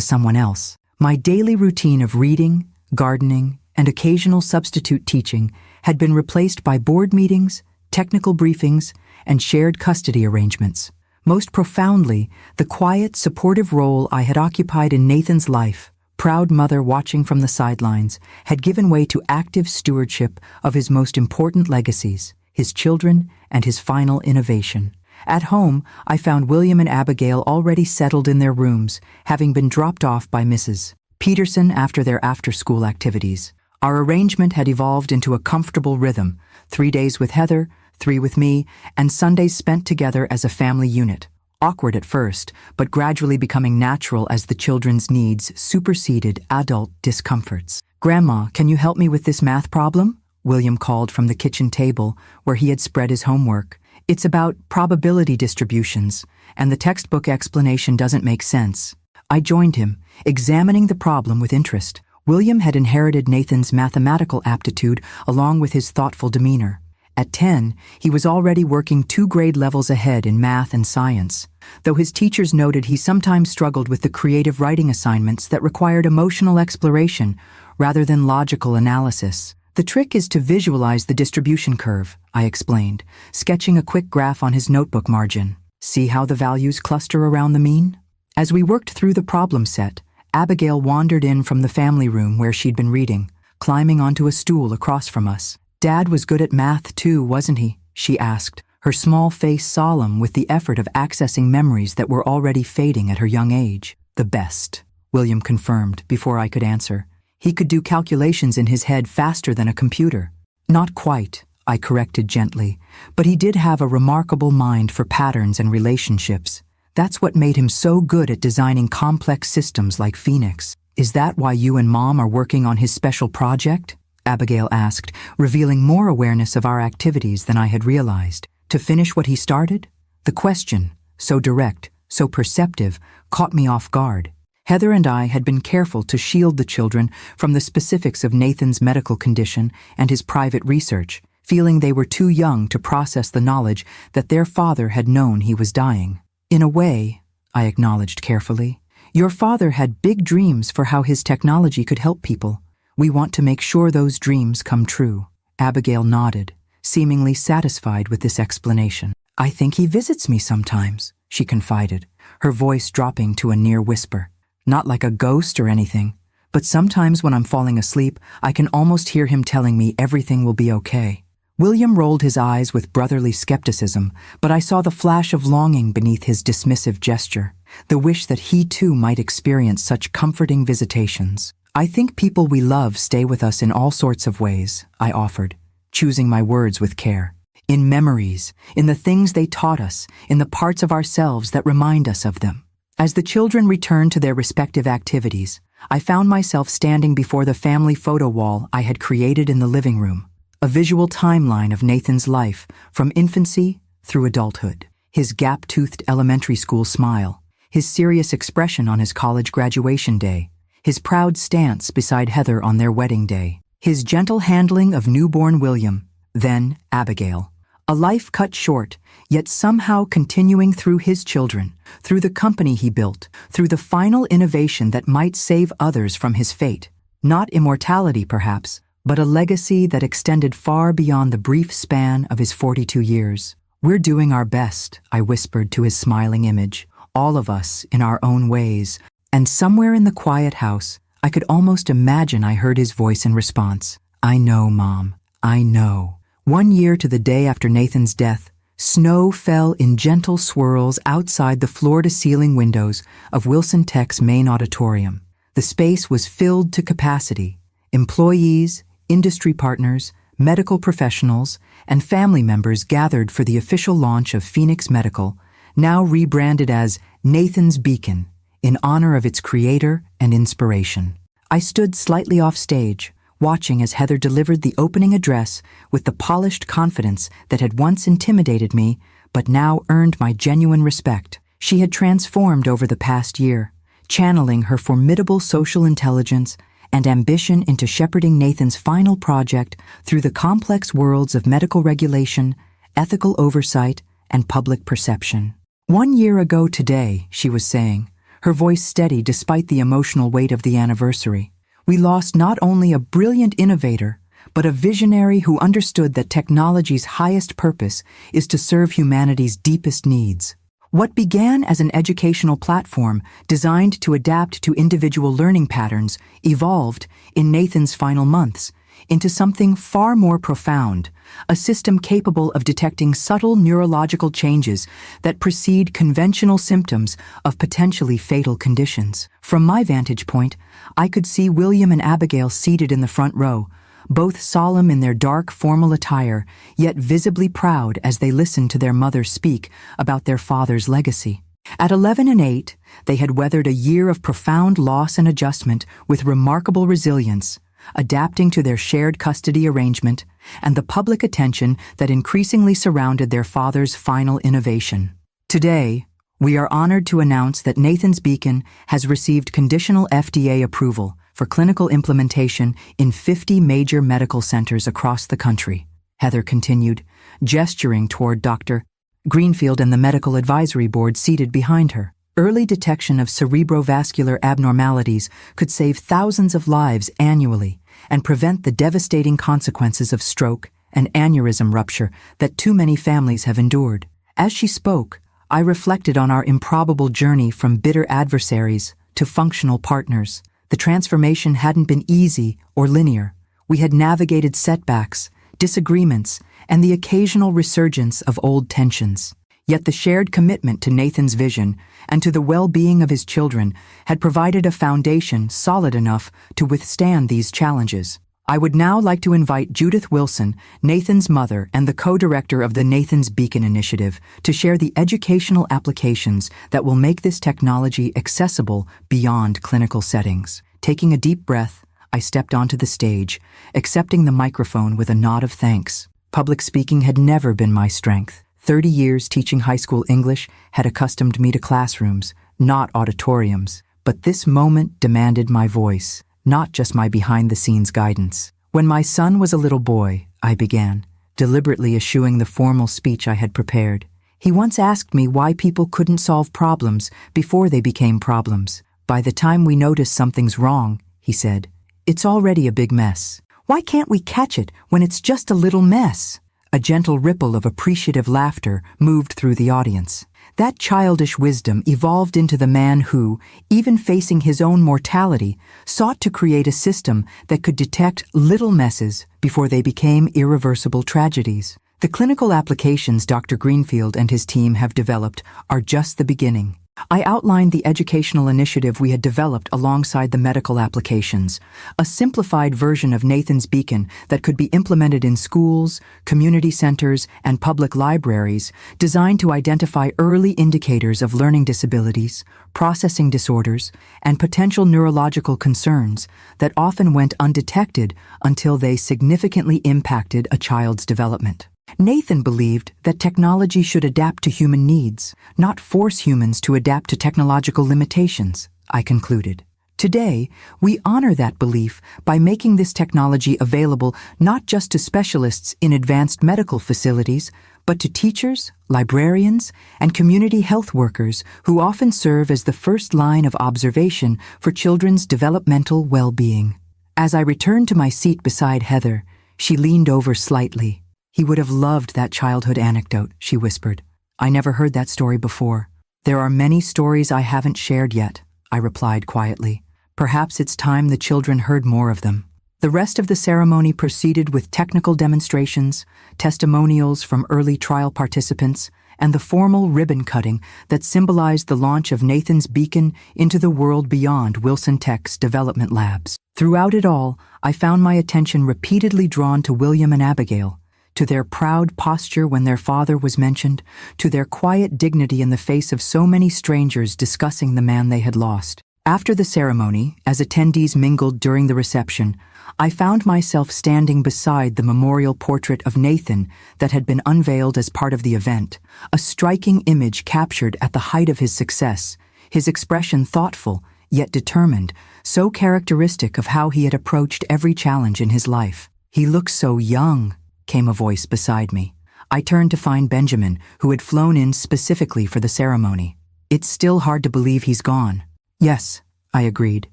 A: someone else. My daily routine of reading, gardening, and occasional substitute teaching had been replaced by board meetings, technical briefings, and shared custody arrangements. Most profoundly, the quiet, supportive role I had occupied in Nathan's life, proud mother watching from the sidelines, had given way to active stewardship of his most important legacies, his children and his final innovation. At home, I found William and Abigail already settled in their rooms, having been dropped off by Mrs. Peterson after their after-school activities. Our arrangement had evolved into a comfortable rhythm, 3 days with Heather, 3 with me, and Sundays spent together as a family unit. Awkward at first, but gradually becoming natural as the children's needs superseded adult discomforts. Grandma, can you help me with this math problem? William called from the kitchen table where he had spread his homework. It's about probability distributions, and the textbook explanation doesn't make sense. I joined him, examining the problem with interest. William had inherited Nathan's mathematical aptitude along with his thoughtful demeanor. At 10, he was already working 2 grade levels ahead in math and science, though his teachers noted he sometimes struggled with the creative writing assignments that required emotional exploration rather than logical analysis. The trick is to visualize the distribution curve, I explained, sketching a quick graph on his notebook margin. See how the values cluster around the mean? As we worked through the problem set, Abigail wandered in from the family room where she'd been reading, climbing onto a stool across from us. Dad was good at math too, wasn't he? She asked, her small face solemn with the effort of accessing memories that were already fading at her young age. The best, William confirmed before I could answer. He could do calculations in his head faster than a computer. Not quite, I corrected gently, but he did have a remarkable mind for patterns and relationships. That's what made him so good at designing complex systems like Phoenix. Is that why you and Mom are working on his special project? Abigail asked, revealing more awareness of our activities than I had realized. To finish what he started? The question, so direct, so perceptive, caught me off guard. Heather and I had been careful to shield the children from the specifics of Nathan's medical condition and his private research, feeling they were too young to process the knowledge that their father had known he was dying. In a way, I acknowledged carefully, your father had big dreams for how his technology could help people. We want to make sure those dreams come true. Abigail nodded, seemingly satisfied with this explanation. "I think he visits me sometimes," she confided, her voice dropping to a near whisper. "Not like a ghost or anything, but sometimes when I'm falling asleep, I can almost hear him telling me everything will be okay." William rolled his eyes with brotherly skepticism, but I saw the flash of longing beneath his dismissive gesture, the wish that he too might experience such comforting visitations. "I think people we love stay with us in all sorts of ways," I offered, choosing my words with care. "In memories, in the things they taught us, in the parts of ourselves that remind us of them." As the children returned to their respective activities, I found myself standing before the family photo wall I had created in the living room, a visual timeline of Nathan's life from infancy through adulthood. His gap-toothed elementary school smile, his serious expression on his college graduation day, his proud stance beside Heather on their wedding day, his gentle handling of newborn William, then Abigail. A life cut short, yet somehow continuing through his children, through the company he built, through the final innovation that might save others from his fate. Not immortality, perhaps, but a legacy that extended far beyond the brief span of his 42 years. "We're doing our best," I whispered to his smiling image, "all of us in our own ways." And somewhere in the quiet house, I could almost imagine I heard his voice in response. "I know, Mom, I know." 1 year to the day after Nathan's death, snow fell in gentle swirls outside the floor-to-ceiling windows of Wilson Tech's main auditorium. The space was filled to capacity. Employees, industry partners, medical professionals, and family members gathered for the official launch of Phoenix Medical, now rebranded as Nathan's Beacon, in honor of its creator and inspiration. I stood slightly off stage, watching as Heather delivered the opening address with the polished confidence that had once intimidated me, but now earned my genuine respect. She had transformed over the past year, channeling her formidable social intelligence and ambition into shepherding Nathan's final project through the complex worlds of medical regulation, ethical oversight, and public perception. 1 year ago today, she was saying, her voice steady despite the emotional weight of the anniversary. We lost not only a brilliant innovator, but a visionary who understood that technology's highest purpose is to serve humanity's deepest needs. What began as an educational platform designed to adapt to individual learning patterns evolved, in Nathan's final months, into something far more profound, a system capable of detecting subtle neurological changes that precede conventional symptoms of potentially fatal conditions. From my vantage point, I could see William and Abigail seated in the front row, both solemn in their dark, formal attire, yet visibly proud as they listened to their mother speak about their father's legacy. At 11 and 8, they had weathered a year of profound loss and adjustment with remarkable resilience, adapting to their shared custody arrangement and the public attention that increasingly surrounded their father's final innovation. Today, we are honored to announce that Nathan's Beacon has received conditional FDA approval for clinical implementation in 50 major medical centers across the country, Heather continued, gesturing toward Dr. Greenfield and the medical advisory board seated behind her. Early detection of cerebrovascular abnormalities could save thousands of lives annually and prevent the devastating consequences of stroke and aneurysm rupture that too many families have endured. As she spoke, I reflected on our improbable journey from bitter adversaries to functional partners. The transformation hadn't been easy or linear. We had navigated setbacks, disagreements, and the occasional resurgence of old tensions. Yet the shared commitment to Nathan's vision and to the well-being of his children had provided a foundation solid enough to withstand these challenges. I would now like to invite Judith Wilson, Nathan's mother and the co-director of the Nathan's Beacon Initiative, to share the educational applications that will make this technology accessible beyond clinical settings. Taking a deep breath, I stepped onto the stage, accepting the microphone with a nod of thanks. Public speaking had never been my strength. 30 years teaching high school English had accustomed me to classrooms, not auditoriums. But this moment demanded my voice, not just my behind-the-scenes guidance. When my son was a little boy, I began, deliberately eschewing the formal speech I had prepared. He once asked me why people couldn't solve problems before they became problems. By the time we notice something's wrong, he said, it's already a big mess. Why can't we catch it when it's just a little mess? A gentle ripple of appreciative laughter moved through the audience. That childish wisdom evolved into the man who, even facing his own mortality, sought to create a system that could detect little messes before they became irreversible tragedies. The clinical applications Dr. Greenfield and his team have developed are just the beginning. I outlined the educational initiative we had developed alongside the medical applications, a simplified version of Nathan's Beacon that could be implemented in schools, community centers, and public libraries, designed to identify early indicators of learning disabilities, processing disorders, and potential neurological concerns that often went undetected until they significantly impacted a child's development. Nathan believed that technology should adapt to human needs, not force humans to adapt to technological limitations, I concluded. Today, we honor that belief by making this technology available not just to specialists in advanced medical facilities, but to teachers, librarians, and community health workers who often serve as the first line of observation for children's developmental well-being. As I returned to my seat beside Heather, she leaned over slightly. "He would have loved that childhood anecdote," she whispered. "I never heard that story before." "There are many stories I haven't shared yet," I replied quietly. "Perhaps it's time the children heard more of them." The rest of the ceremony proceeded with technical demonstrations, testimonials from early trial participants, and the formal ribbon cutting that symbolized the launch of Nathan's Beacon into the world beyond Wilson Tech's development labs. Throughout it all, I found my attention repeatedly drawn to William and Abigail, to their proud posture when their father was mentioned, to their quiet dignity in the face of so many strangers discussing the man they had lost. After the ceremony, as attendees mingled during the reception, I found myself standing beside the memorial portrait of Nathan that had been unveiled as part of the event, a striking image captured at the height of his success, his expression thoughtful, yet determined, so characteristic of how he had approached every challenge in his life. "He looks so young," came a voice beside me. I turned to find Benjamin, who had flown in specifically for the ceremony. "It's still hard to believe he's gone." "Yes," I agreed,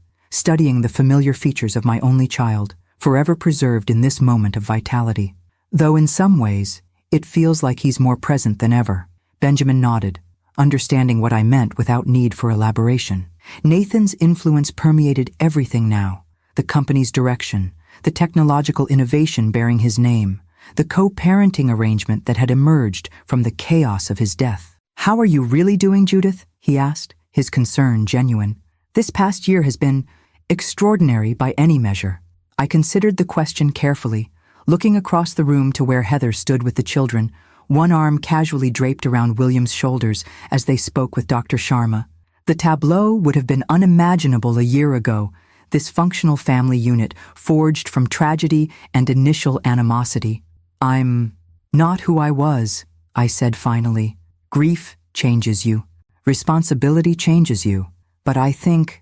A: studying the familiar features of my only child, forever preserved in this moment of vitality. "Though in some ways, it feels like he's more present than ever." Benjamin nodded, understanding what I meant without need for elaboration. Nathan's influence permeated everything now: the company's direction, the technological innovation bearing his name, the co-parenting arrangement that had emerged from the chaos of his death. "How are you really doing, Judith?" he asked, his concern genuine. "This past year has been extraordinary by any measure." I considered the question carefully, looking across the room to where Heather stood with the children, one arm casually draped around William's shoulders as they spoke with Dr. Sharma. The tableau would have been unimaginable a year ago, this functional family unit forged from tragedy and initial animosity. "I'm not who I was," I said finally. "Grief changes you. Responsibility changes you. But I think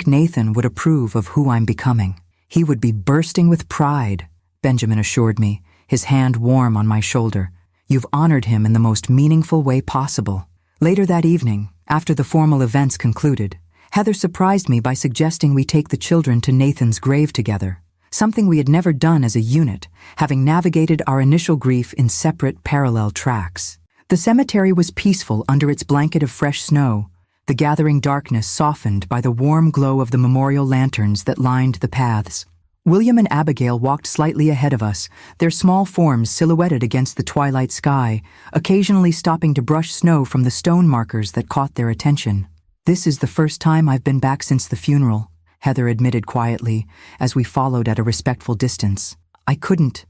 A: Nathan would approve of who I'm becoming." "He would be bursting with pride," Benjamin assured me, his hand warm on my shoulder. "You've honored him in the most meaningful way possible." Later that evening, after the formal events concluded, Heather surprised me by suggesting we take the children to Nathan's grave together, something we had never done as a unit, having navigated our initial grief in separate parallel tracks. The cemetery was peaceful under its blanket of fresh snow, the gathering darkness softened by the warm glow of the memorial lanterns that lined the paths. William and Abigail walked slightly ahead of us, their small forms silhouetted against the twilight sky, occasionally stopping to brush snow from the stone markers that caught their attention. "This is the first time I've been back since the funeral," Heather admitted quietly, as we followed at a respectful distance. I couldn't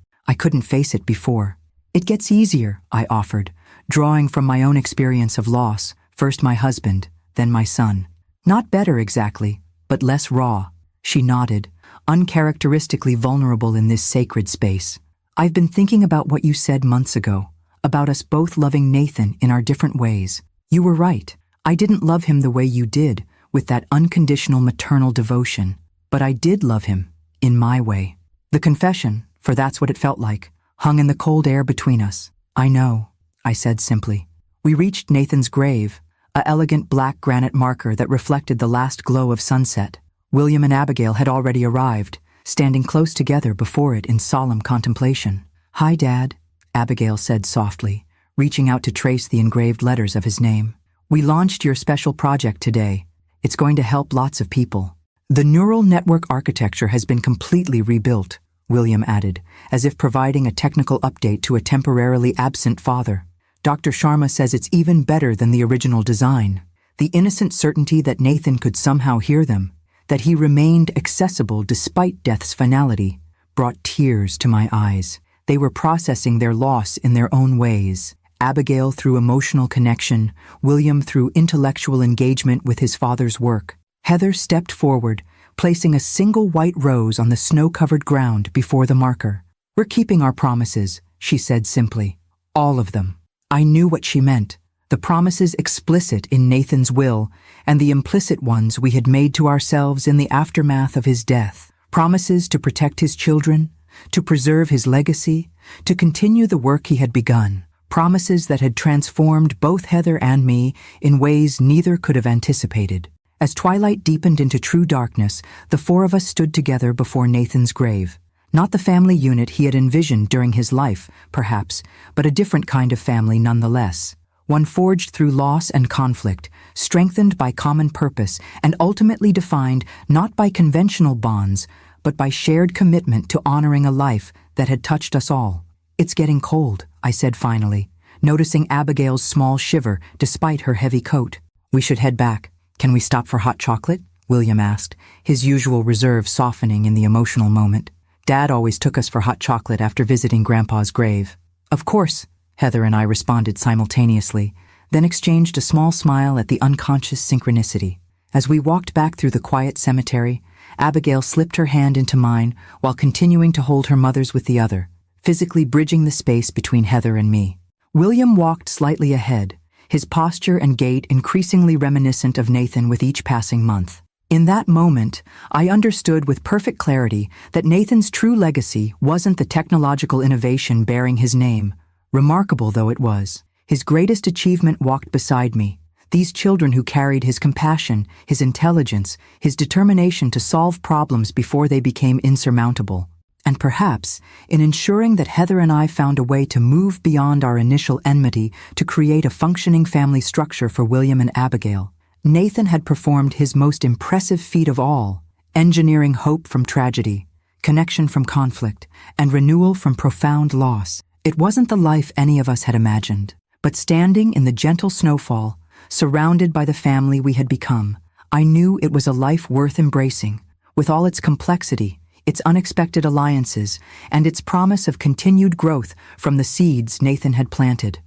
A: face it before." "It gets easier," I offered, drawing from my own experience of loss, first my husband, then my son. "Not better exactly, but less raw." She nodded, uncharacteristically vulnerable in this sacred space. "I've been thinking about what you said months ago, about us both loving Nathan in our different ways. You were right. I didn't love him the way you did, with that unconditional maternal devotion. But I did love him, in my way." The confession, for that's what it felt like, hung in the cold air between us. "I know," I said simply. We reached Nathan's grave, a elegant black granite marker that reflected the last glow of sunset. William and Abigail had already arrived, standing close together before it in solemn contemplation. "Hi, Dad," Abigail said softly, reaching out to trace the engraved letters of his name. "We launched your special project today. It's going to help lots of people." "The neural network architecture has been completely rebuilt," William added, as if providing a technical update to a temporarily absent father. "Dr. Sharma says it's even better than the original design." The innocent certainty that Nathan could somehow hear them, that he remained accessible despite death's finality, brought tears to my eyes. They were processing their loss in their own ways. Abigail through emotional connection, William through intellectual engagement with his father's work. Heather stepped forward, placing a single white rose on the snow-covered ground before the marker. "We're keeping our promises," she said simply. "All of them." I knew what she meant. The promises explicit in Nathan's will, and the implicit ones we had made to ourselves in the aftermath of his death. Promises to protect his children, to preserve his legacy, to continue the work he had begun. Promises that had transformed both Heather and me in ways neither could have anticipated. As twilight deepened into true darkness, the four of us stood together before Nathan's grave. Not the family unit he had envisioned during his life, perhaps, but a different kind of family nonetheless. One forged through loss and conflict, strengthened by common purpose, and ultimately defined not by conventional bonds, but by shared commitment to honoring a life that had touched us all. "It's getting cold," I said finally, noticing Abigail's small shiver despite her heavy coat. "We should head back. Can we stop for hot chocolate?" William asked, his usual reserve softening in the emotional moment. "Dad always took us for hot chocolate after visiting Grandpa's grave." "Of course," Heather and I responded simultaneously, then exchanged a small smile at the unconscious synchronicity. As we walked back through the quiet cemetery, Abigail slipped her hand into mine while continuing to hold her mother's with the other, physically bridging the space between Heather and me. William walked slightly ahead, his posture and gait increasingly reminiscent of Nathan with each passing month. In that moment, I understood with perfect clarity that Nathan's true legacy wasn't the technological innovation bearing his name, remarkable though it was. His greatest achievement walked beside me. These children who carried his compassion, his intelligence, his determination to solve problems before they became insurmountable. And perhaps, in ensuring that Heather and I found a way to move beyond our initial enmity to create a functioning family structure for William and Abigail, Nathan had performed his most impressive feat of all, engineering hope from tragedy, connection from conflict, and renewal from profound loss. It wasn't the life any of us had imagined, but standing in the gentle snowfall, surrounded by the family we had become, I knew it was a life worth embracing, with all its complexity, its unexpected alliances, and its promise of continued growth from the seeds Nathan had planted.